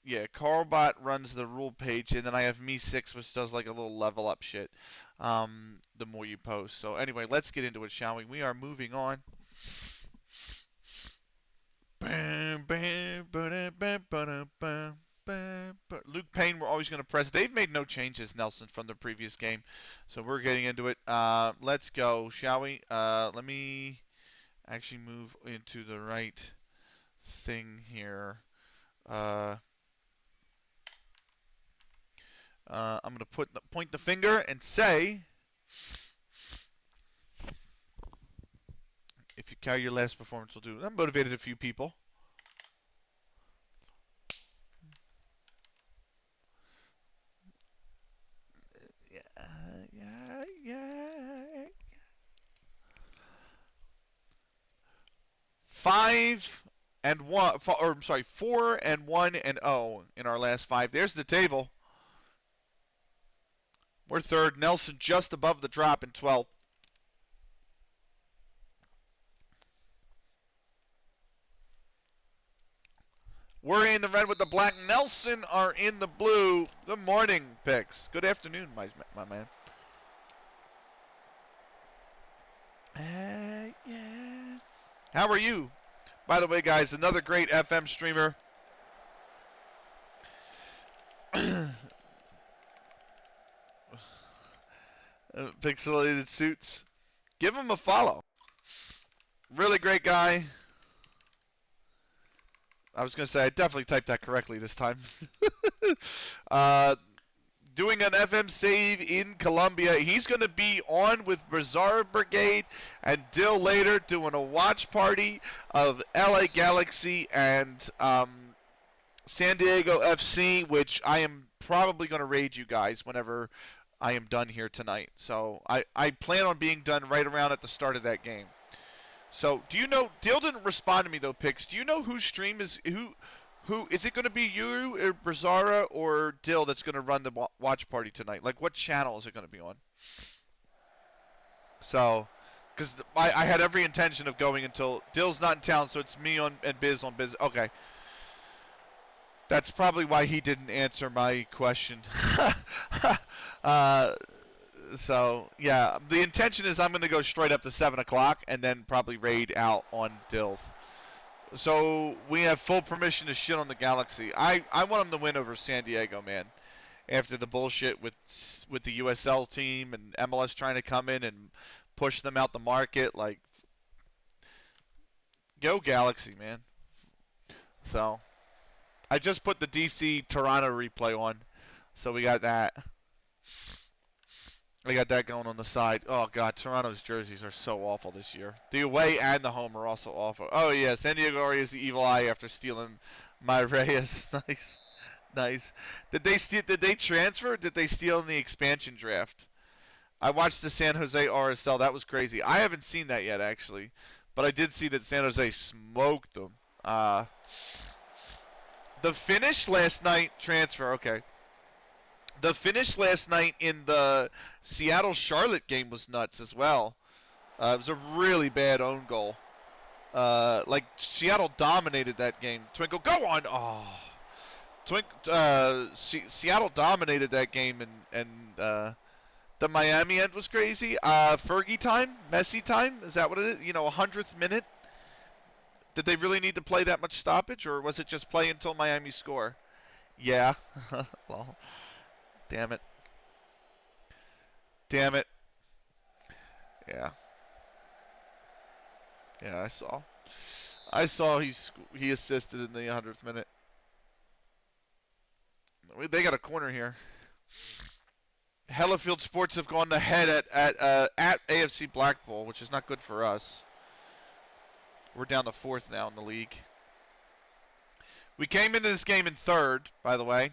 Yeah, CarlBot runs the rule page, and then I have Me6, which does like a little level up shit. The more you post. So anyway, let's get into it, shall we? We are moving on. Luke Payne, we're always going to press. They've made no changes, Nelson, from the previous game. So we're getting into it. Let's go, shall we? Let me actually move into the right thing here. I'm going to point the finger and say, if you carry your last performance, will do. That motivated a few people. Yeah. 4-1-0 in our last 5. There's the table. We're third. Nelson just above the drop in 12th. We're in the red with the black. Nelson are in the blue. Good morning, Picks. Good afternoon, my man. Yeah. How are you? By the way, guys, another great FM streamer. Pixelated Suits. Give him a follow. Really great guy. I was going to say, I definitely typed that correctly this time. Doing an FM save in Colombia. He's going to be on with Bizarre Brigade and Dill later doing a watch party of LA Galaxy and San Diego FC, which I am probably going to raid you guys whenever I am done here tonight. So I plan on being done right around at the start of that game. So do you know? Dill didn't respond to me though, Pix. Do you know whose stream is who is it going to be? You or Brazzara or Dill that's going to run the watch party tonight? Like what channel is it going to be on? So, because I had every intention of going until Dill's not in town, so it's me and Biz on Biz. Okay. That's probably why he didn't answer my question. So, yeah, the intention is I'm going to go straight up to 7 o'clock and then probably raid out on Dills. So, we have full permission to shit on the Galaxy. I want them to win over San Diego, man. After the bullshit with the USL team and MLS trying to come in and push them out the market, like, go Galaxy, man. So, I just put the DC Toronto replay on, so we got that. I got that going on the side. Oh, God, Toronto's jerseys are so awful this year. The away and the home are also awful. Oh, yeah, San Diego already is the evil eye after stealing my Reyes. Nice. Did they transfer or did they steal in the expansion draft? I watched the San Jose RSL. That was crazy. I haven't seen that yet, actually. But I did see that San Jose smoked them. The finish last night, transfer, okay. The finish last night in the Seattle-Charlotte game was nuts as well. It was a really bad own goal. Like, Seattle dominated that game. Twinkle, go on! Oh. Seattle dominated that game, and the Miami end was crazy. Fergie time? Messi time? Is that what it is? 100th minute? Did they really need to play that much stoppage, or was it just play until Miami score? Yeah. Well, damn it. Damn it. Yeah. Yeah, I saw. I saw he assisted in the 100th minute. They got a corner here. Hellifield Sports have gone ahead at AFC Blackpool, which is not good for us. We're down to 4th now in the league. We came into this game in 3rd, by the way.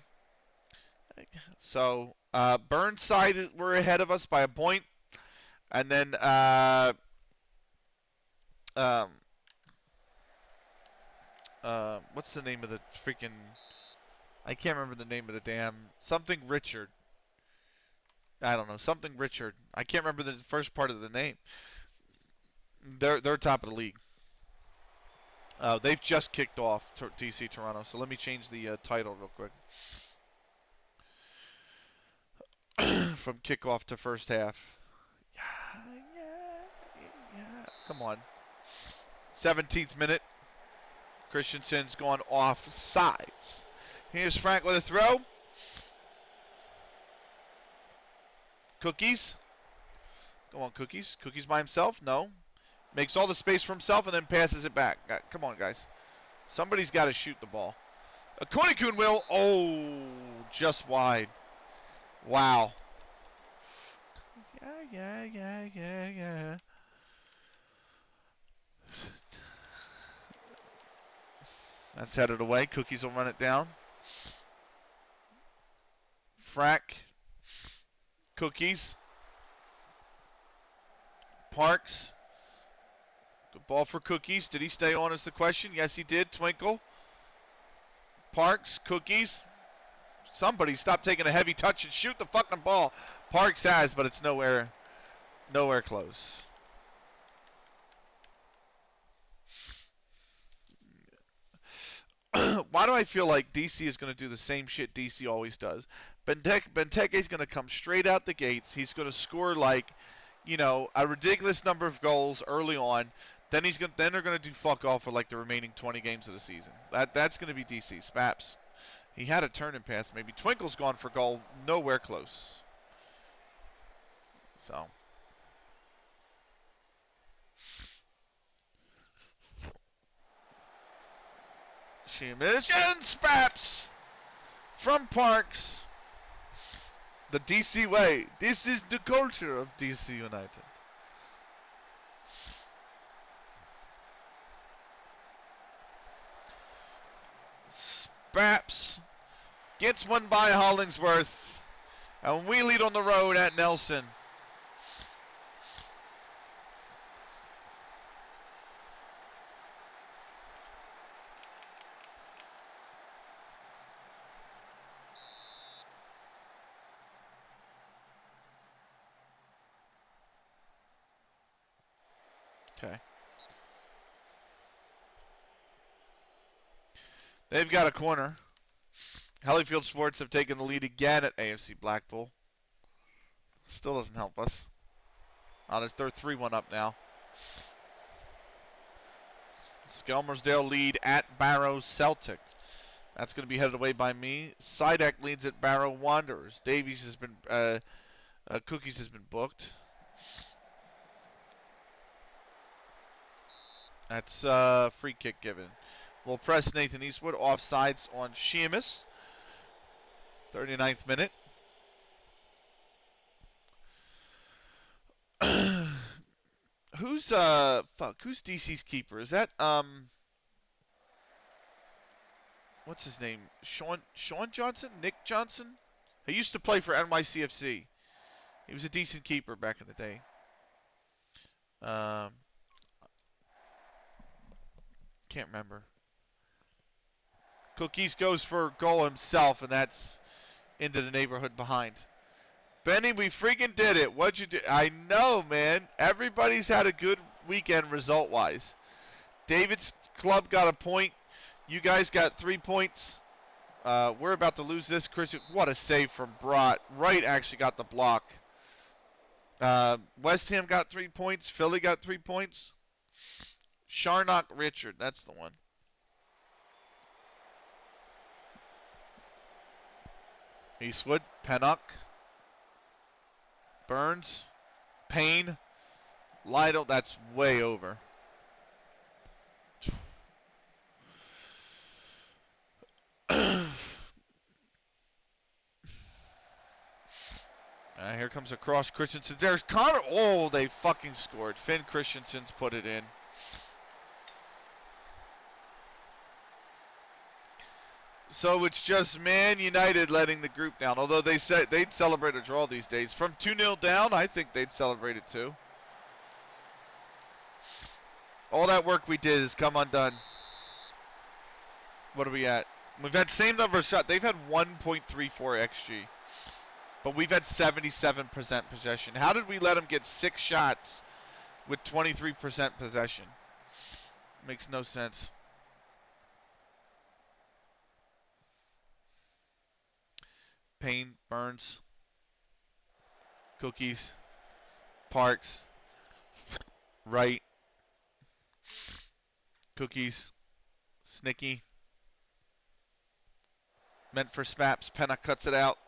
So Burnside were ahead of us by a point, and then what's the name of the freaking? I can't remember the name of the damn something Richard. I don't know, something Richard. I can't remember the first part of the name. They're top of the league. They've just kicked off DC Toronto. So let me change the title real quick. From kickoff to first half. Yeah. Come on. 17th minute. Christensen's gone off sides. Here's Frank with a throw. Cookies. Go on, Cookies. Cookies by himself? No. Makes all the space for himself and then passes it back. Come on, guys. Somebody's got to shoot the ball. Konikun will. Oh, just wide. Wow. Yeah. That's headed away. Cookies will run it down. Frack. Cookies. Parks. Good ball for Cookies. Did he stay on is the question? Yes, he did. Twinkle. Parks. Cookies. Somebody stop taking a heavy touch and shoot the fucking ball. Parks has, but it's nowhere close. Why do I feel like DC is going to do the same shit DC always does? Benteke is going to come straight out the gates. He's going to score a ridiculous number of goals early on. Then they're going to do fuck all for like the remaining 20 games of the season. That's going to be DC. Spaps. He had a turn and pass. Maybe Twinkle's gone for goal. Nowhere close. So. Sheamus and Spaps from Parks. The DC way. This is the culture of DC United. Spaps gets one by Hollingsworth. And we lead on the road at Nelson. Okay. They've got a corner. Hellifield Sports have taken the lead again at AFC Blackpool. Still doesn't help us. They're 3-1 up now. Skelmersdale lead at Barrow Celtic. That's going to be headed away by me. Sidek leads at Barrow Wanderers. Davies has been, Cookies has been booked. That's free kick given. We'll press Nathan Eastwood. Offsides on Sheamus. 39th minute. Who's DC's keeper? Is that what's his name? Sean Johnson? Nick Johnson? He used to play for NYCFC. He was a decent keeper back in the day. Can't remember. Cookies goes for a goal himself, and that's into the neighborhood behind. Benny, we freaking did it. What'd you do? I know, man. Everybody's had a good weekend result-wise. David's club got a point. You guys got 3 points. We're about to lose this. Christian, what a save from Brott. Wright actually got the block. West Ham got 3 points. Philly got 3 points. Sharnock Richard, that's the one. Eastwood, Pennock, Burns, Payne, Lytle, that's way over. Here comes a cross. Christensen. There's Connor. Oh, they fucking scored. Finn Christensen's put it in. So it's just Man United letting the group down. Although they said they'd celebrate a draw these days. From 2-0 down, I think they'd celebrate it too. All that work we did has come undone. What are we at? We've had same number of shots. They've had 1.34 XG. But we've had 77% possession. How did we let them get 6 shots with 23% possession? Makes no sense. Payne, Burns, Cookies, Parks, Wright, Cookies, Snicky. Meant for Spaps. Penna cuts it out.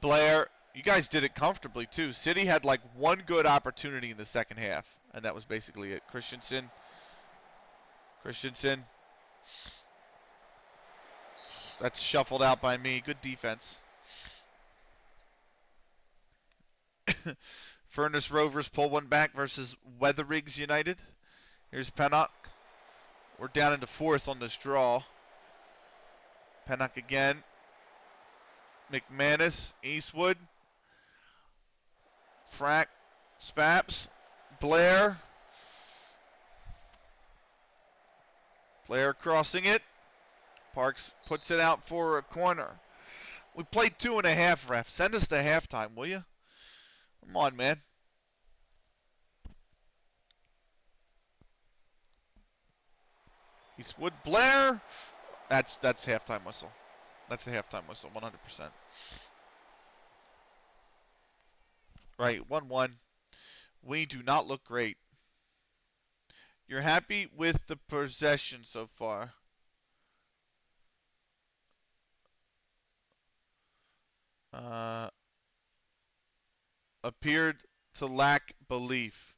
Blair, you guys did it comfortably too. City had like one good opportunity in the second half, and that was basically it. Christensen. That's shuffled out by me. Good defense. Furnace Rovers pull one back versus Weatherigs United. Here's Pennock. We're down into 4th on this draw. Pennock again. McManus, Eastwood, Frack, Spaps, Blair. Blair crossing it. Parks puts it out for a corner. We played 2.5, ref. Send us to halftime, will you? Come on, man. Eastwood, Blair. That's halftime whistle. That's the halftime whistle, 100%. Right, 1-1. We do not look great. You're happy with the possession so far. Appeared to lack belief.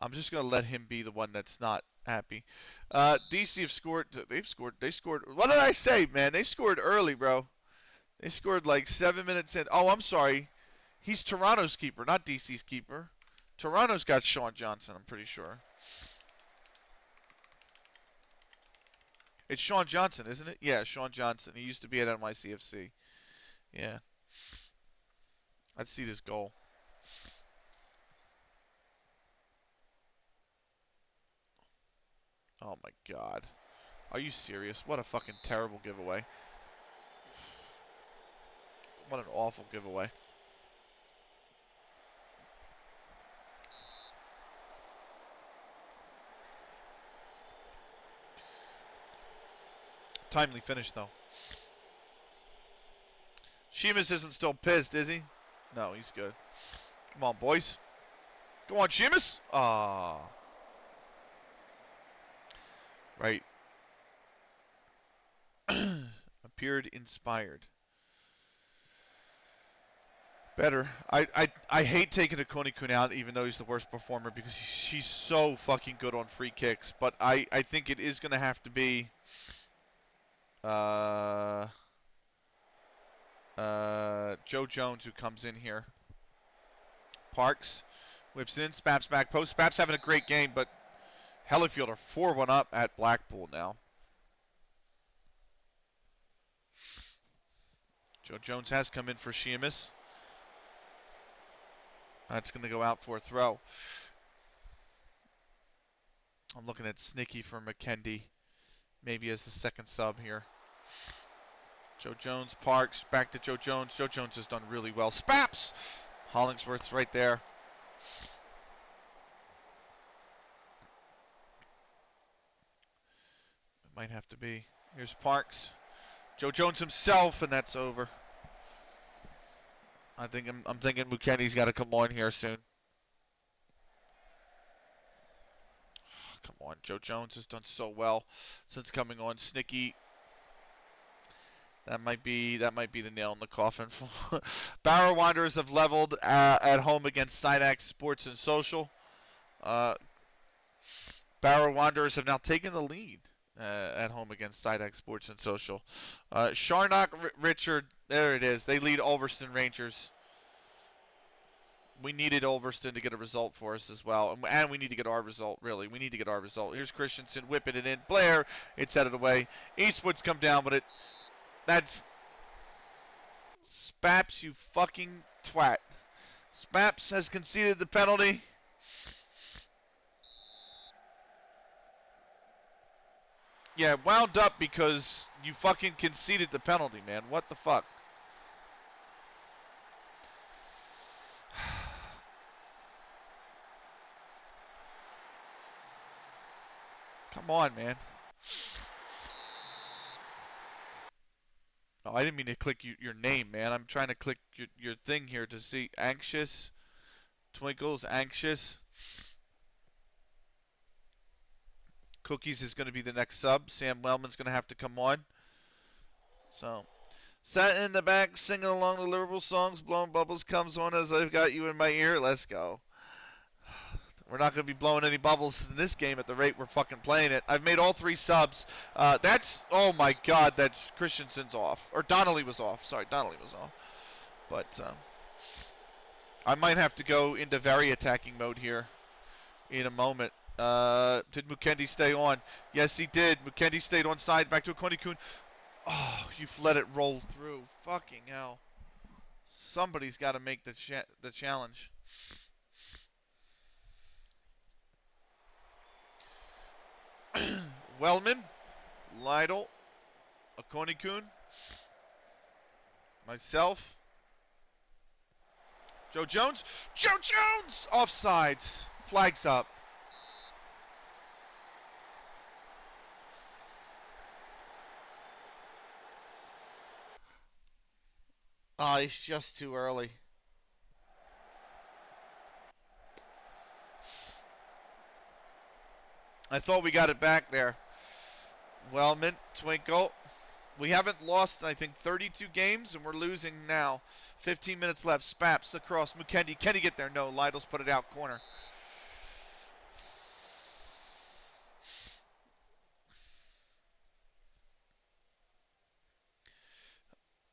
I'm just going to let him be the one that's not happy. DC have scored. They scored. What did I say, man? They scored early, bro. They scored like 7 minutes in. Oh, I'm sorry. He's Toronto's keeper, not DC's keeper. Toronto's got Sean Johnson, I'm pretty sure. It's Sean Johnson, isn't it? Yeah, Sean Johnson. He used to be at NYCFC. Yeah. Let's see this goal. Oh my God. Are you serious? What a fucking terrible giveaway. What an awful giveaway. Timely finish, though. Sheamus isn't still pissed, is he? No, he's good. Come on, boys. Go on, Sheamus. Ah. Right. Appeared inspired. Better. I hate taking Akoni-kun out, even though he's the worst performer, because she's so fucking good on free kicks. But I think it is going to have to be Joe Jones who comes in here. Parks whips in. Spaps back post. Spaps having a great game, but Hellefield are 4-1 up at Blackpool now. Joe Jones has come in for Sheamus. That's going to go out for a throw. I'm looking at Snicky for McKendy, maybe as the second sub here. Joe Jones, Parks, back to Joe Jones. Joe Jones has done really well. Spaps! Hollingsworth's right there. It might have to be. Here's Parks. Joe Jones himself, and that's over. I'm thinking McKenny's got to come on here soon. Come on, Joe Jones has done so well since coming on. Snicky, that might be the nail in the coffin. Barrow Wanderers have leveled at home against Sidax Sports and Social. Barrow Wanderers have now taken the lead at home against Sidax Sports and Social. Sharnock Richard, there it is. They lead Ulverston Rangers. We needed Ulverston to get a result for us as well. And we need to get our result, really. We need to get our result. Here's Christensen whipping it in. Blair, it's headed away. Eastwood's come down with it. That's Spaps, you fucking twat. Spaps has conceded the penalty. Yeah, wound up because you fucking conceded the penalty, man. What the fuck? Come on, man. Oh, I didn't mean to click your name, man. I'm trying to click your thing here to see. Anxious. Twinkles, anxious. Cookies is going to be the next sub. Sam Wellman's going to have to come on. So, sat in the back singing along the Liverpool songs. Blowing bubbles comes on as I've got you in my ear. Let's go. We're not going to be blowing any bubbles in this game at the rate we're fucking playing it. I've made all 3 subs. Oh my god, that's Christensen's off. Or Donnelly was off. Sorry, Donnelly was off. But I might have to go into very attacking mode here in a moment. Did Mukendi stay on? Yes, he did. Mukendi stayed on side. Back to Akoni-kun. Oh, you've let it roll through. Fucking hell. Somebody's got to make the challenge. Wellman, Lytle, Akoni-kun, myself, Joe Jones. Joe Jones! Offsides. Flags up. Oh, he's just too early. I thought we got it back there. Wellman, Twinkle. We haven't lost, I think, 32 games, and we're losing now. 15 minutes left. Spaps across. Mukendi. Can he get there? No. Lytle's put it out. Corner.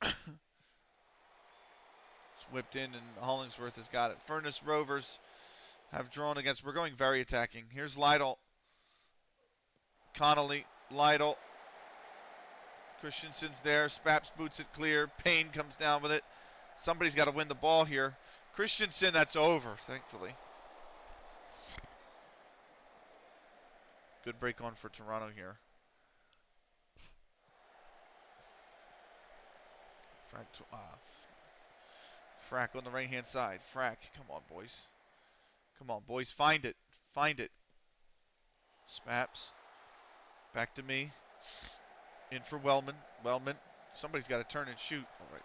It's whipped in, and Hollingsworth has got it. Furnace Rovers have drawn against. We're going very attacking. Here's Lytle. Connolly. Lytle. Christensen's there. Spaps boots it clear. Payne comes down with it. Somebody's got to win the ball here. Christensen, that's over, thankfully. Good break on for Toronto here. Frack on the right-hand side. Frack, come on, boys. Come on, boys, find it. Find it. Spaps. Back to me. In for Wellman. Wellman. Somebody's got to turn and shoot. All right.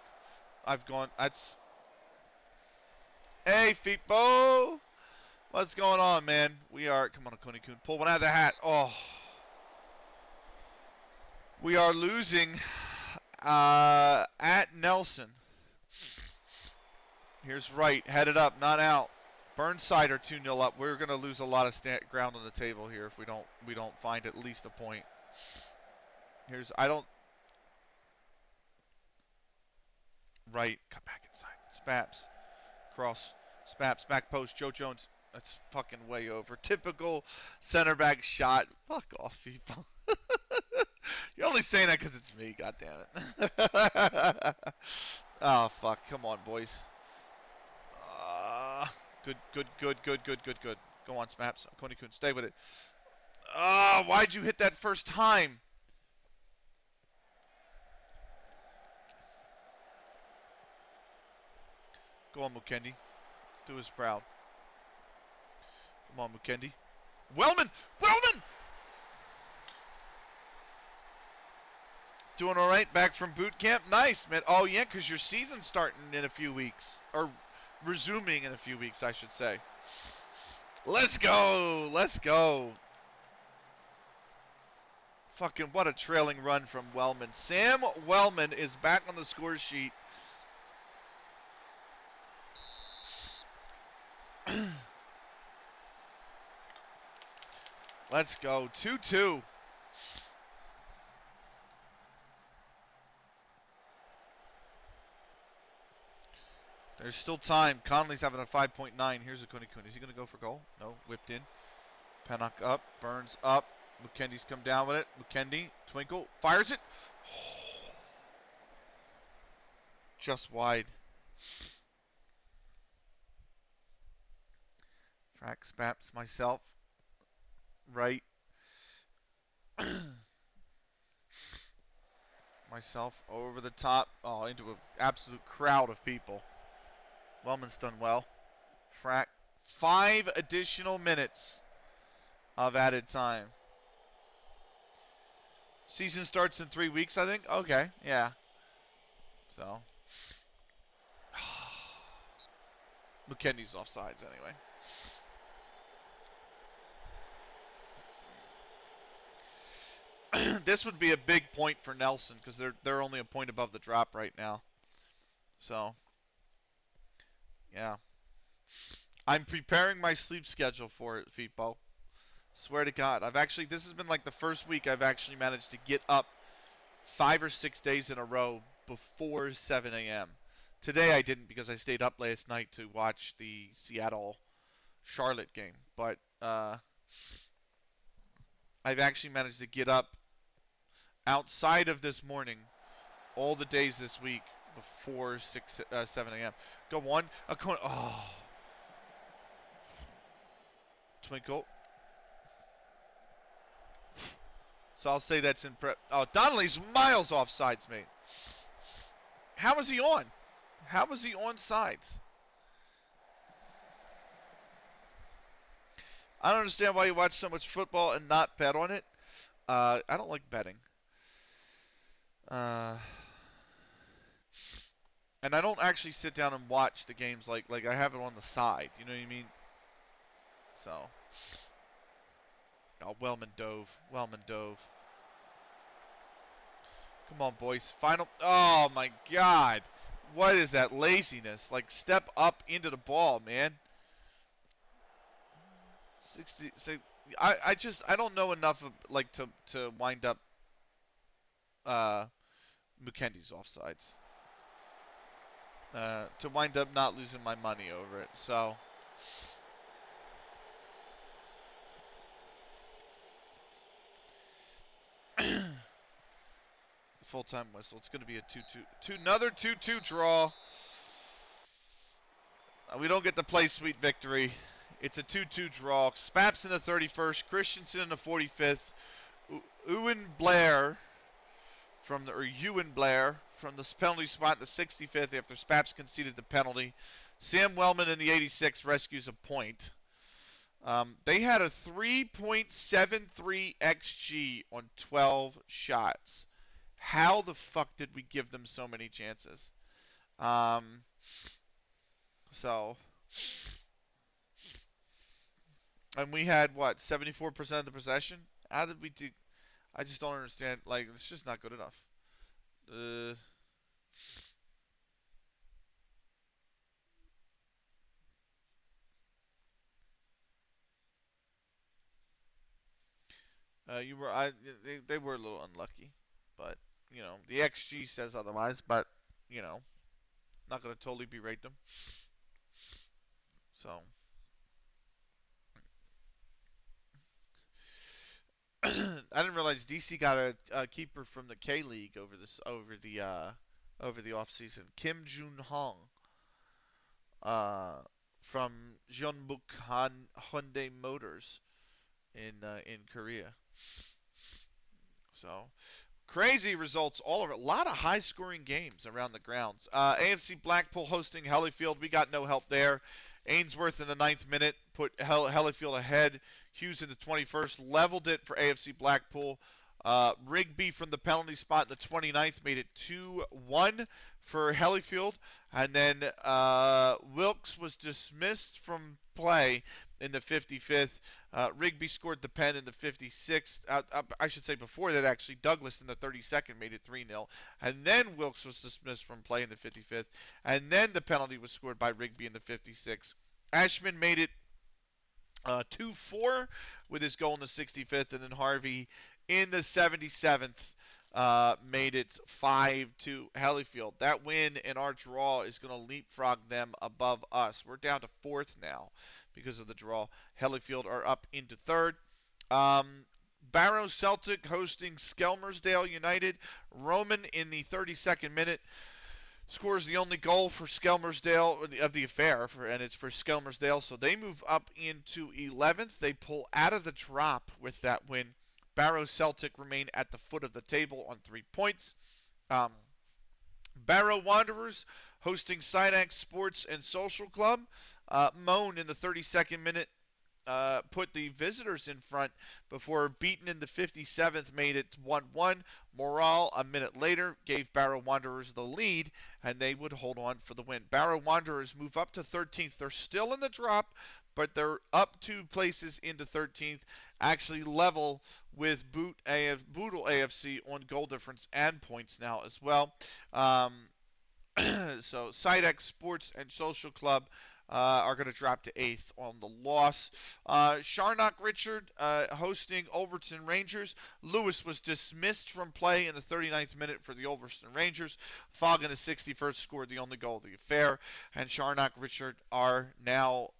I've gone. That's. Hey, Feetbo. What's going on, man? We are. Come on, Akoni-kun. Pull one out of the hat. Oh. We are losing at Nelson. Here's Wright. Headed up, not out. Burnside are 2-0 up. We're going to lose a lot of ground on the table here if we don't find at least a point. Here's Right. Cut back inside. Spaps. Cross. Spaps. Back post. Joe Jones. That's fucking way over. Typical center back shot. Fuck off, people. You're only saying that because it's me. God damn it. Oh, fuck. Come on, boys. Good, good, good, good, good, good, good. Go on, Smaps. Konekun, stay with it. Oh, why'd you hit that first time? Go on, Mukendi. Do us proud. Come on, Mukendi. Wellman! Wellman! Doing all right back from boot camp? Nice, man. Oh, yeah, because your season's starting in a few weeks. Or resuming in a few weeks, I should say. Let's go. Let's go. Fucking what a trailing run from Wellman. Sam Wellman is back on the score sheet. Let's go. 2-2. There's still time. Conley's having a 5.9. Here's a Konekun. Is he going to go for goal? No. Whipped in. Pennock up. Burns up. Mukendi's come down with it. Mukendi. Twinkle. Fires it. Just wide. Frack Spaps myself. Right. Myself over the top. Oh, into an absolute crowd of people. Wellman's done well. Frack. 5 additional minutes of added time. Season starts in 3 weeks, I think. Okay, yeah. So. McKenny's offsides anyway. This would be a big point for Nelson because they're only a point above the drop right now. So, yeah. I'm preparing my sleep schedule for it, Fipo. Swear to God. This has been like the first week I've actually managed to get up 5 or 6 days in a row before 7 a.m. Today I didn't because I stayed up last night to watch the Seattle-Charlotte game. But I've actually managed to get up outside of this morning all the days this week before 7 a.m. Go on. Oh. Twinkle. So I'll say that's in prep. Oh, Donnelly's miles off sides, mate. How was he on? How was he on sides? I don't understand why you watch so much football and not bet on it. I don't like betting. And I don't actually sit down and watch the games like I have it on the side. You know what I mean? So. Oh, Wellman dove. Wellman dove. Come on, boys. Final. Oh, my God. What is that laziness? Like, step up into the ball, man. 60. So I don't know enough of, like, to wind up Mukendi's offsides. To wind up not losing my money over it. So. Full-time whistle. It's going to be a 2-2. Another 2-2 draw. We don't get to play sweet victory. It's a 2-2 draw. Spaps in the 31st. Christensen in the 45th. Ewan Blair from the penalty spot in the 65th after Spaps conceded the penalty. Sam Wellman in the 86th rescues a point. They had a 3.73 XG on 12 shots. How the fuck did we give them so many chances? And we had, what, 74% of the possession? How did we do? I just don't understand. Like, it's just not good enough. They were a little unlucky. But, the XG says otherwise. But, not going to totally berate them. So. I didn't realize DC got a keeper from the K League over the offseason. Kim Jun Hong from Jeonbuk Hyundai Motors in Korea. So crazy results all over. A lot of high-scoring games around the grounds. AFC Blackpool hosting Hellifield. We got no help there. Ainsworth in the 9th minute put Hellifield ahead. Hughes in the 21st leveled it for AFC Blackpool. Rigby from the penalty spot in the 29th made it 2-1 for Hellifield. And then Wilkes was dismissed from play in the 55th. Rigby scored the pen in the 56th. I should say before that, actually. Douglas in the 32nd made it 3-0. And then Wilkes was dismissed from play in the 55th. And then the penalty was scored by Rigby in the 56th. Ashman made it 2-4 with his goal in the 65th. And then Harvey in the 77th made it 5-2 Hellifield. That win and our draw is going to leapfrog them above us. We're down to 4th now because of the draw. Hellifield are up into 3rd. Barrow Celtic hosting Skelmersdale United. Roman in the 32nd minute scores the only goal for Skelmersdale of the affair, and it's for Skelmersdale. So they move up into 11th. They pull out of the drop with that win. Barrow Celtic remain at the foot of the table on 3 points. Barrow Wanderers hosting Sidax Sports and Social Club. Moan in the 32nd minute put the visitors in front before Beaton in the 57th made it 1-1. Morale a minute later gave Barrow Wanderers the lead, and they would hold on for the win. Barrow Wanderers move up to 13th. They're still in the drop, but they're up 2 places into 13th, actually level with Bootle AFC on goal difference and points now as well. So Sidex Sports and Social Club are going to drop to 8th on the loss. Sharnock Richard hosting Overton Rangers. Lewis was dismissed from play in the 39th minute for the Overton Rangers. Fogg in the 61st scored the only goal of the affair. And Sharnock Richard are now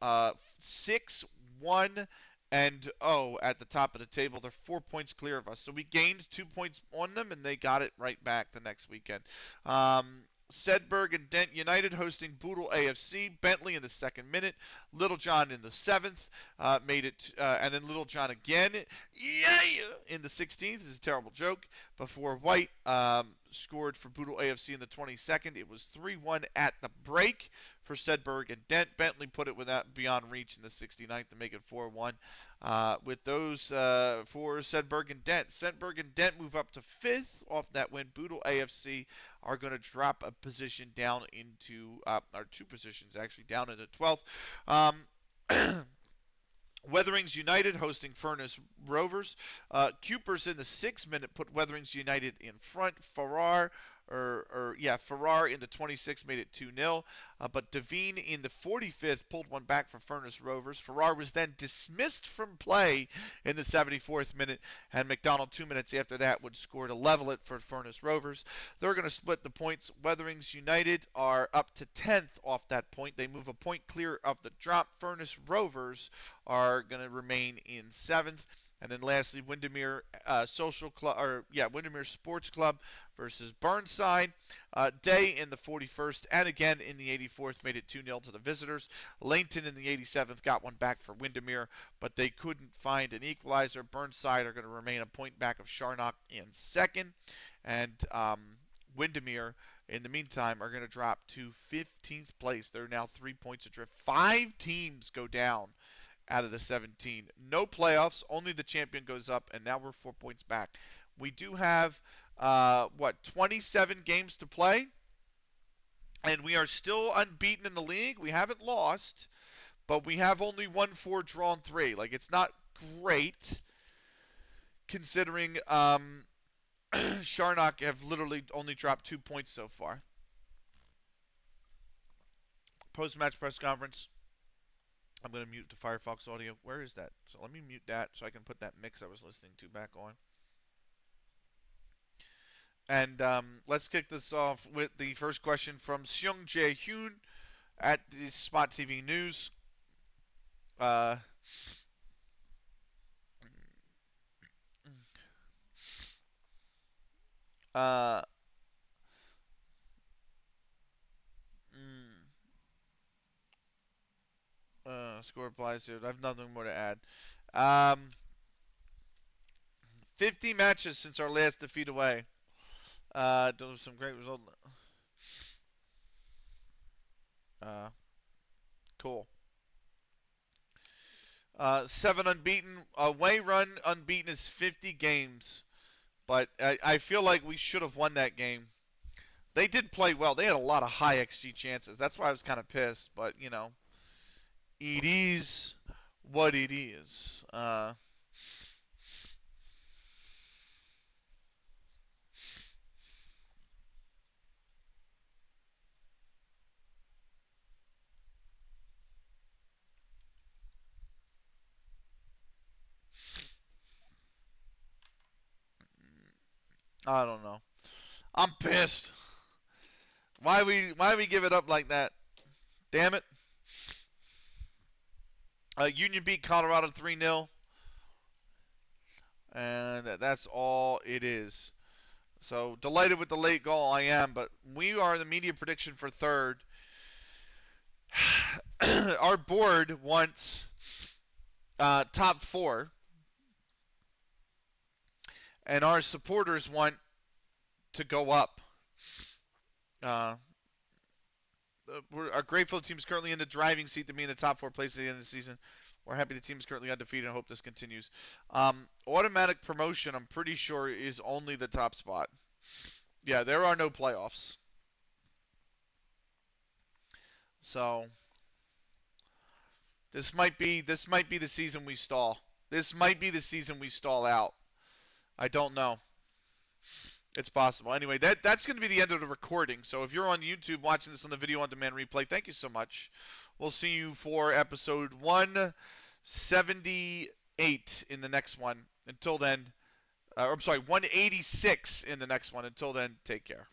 6-1 and 0 at the top of the table. They're 4 points clear of us. So we gained 2 points on them, and they got it right back the next weekend. Sedberg and Dent United hosting Bootle AFC. Bentley in the 2nd minute. Littlejohn in the 7th made it, and then Littlejohn again, in the 16th. This is a terrible joke. Before White scored for Bootle AFC in the 22nd. It was 3-1 at the break for Sedberg and Dent. Bentley put it without beyond reach in the 69th to make it 4-1. With those for Sedberg and Dent. Sedberg and Dent move up to 5th off that win. Bootle AFC are going to drop a position down into, or 2 positions actually, down into 12th. Weatherings United hosting Furnace Rovers. Cupers in the 6th minute put Weatherings United in front. Farrar in the 26th made it 2-0. But Devine in the 45th pulled one back for Furnace Rovers. Farrar was then dismissed from play in the 74th minute, and McDonald 2 minutes after that would score to level it for Furnace Rovers. They're going to split the points. Weatherings United are up to 10th off that point. They move a point clear of the drop. Furnace Rovers are going to remain in 7th. And then lastly, Windermere Windermere Sports Club versus Burnside. Day in the 41st and again in the 84th made it 2-0 to the visitors. Langton in the 87th got one back for Windermere, but they couldn't find an equalizer. Burnside are going to remain a point back of Sharnock in 2nd. And Windermere, in the meantime, are going to drop to 15th place. They're now 3 points adrift. 5 teams go down out of the 17. No playoffs, only the champion goes up, and now we're 4 points back. We do have, 27 games to play, and we are still unbeaten in the league. We haven't lost, but we have only won 4, drawn 3. Like, it's not great, considering Sharnock have literally only dropped 2 points so far. Post-match press conference. I'm going to mute the Firefox audio. Where is that? So let me mute that so I can put that mix I was listening to back on. And let's kick this off with the first question from Seung Jae Hyun at the Spot TV News. score applies here. I have nothing more to add. Um, 50 matches since our last defeat away. Those some great results. Cool. 7 unbeaten. Away run unbeaten is 50 games. But I feel like we should have won that game. They did play well. They had a lot of high XG chances. That's why I was kind of pissed. But, you know, it is what it is. I don't know. I'm pissed. Why we give it up like that? Damn it. Union beat Colorado 3-0. And that's all it is. So delighted with the late goal, I am, but we are the media prediction for third. Our board wants top 4, and our supporters want to go up. Our grateful team is currently in the driving seat to be in the top 4 places at the end of the season. We're happy the team is currently undefeated and hope this continues. Automatic promotion, I'm pretty sure, is only the top spot. Yeah, there are no playoffs. So this might be the season we stall. This might be the season we stall out. I don't know. It's possible. Anyway, that's going to be the end of the recording. So if you're on YouTube watching this on the video on demand replay, thank you so much. We'll see you for episode 178 in the next one. Until then, I'm sorry, 186 in the next one. Until then, take care.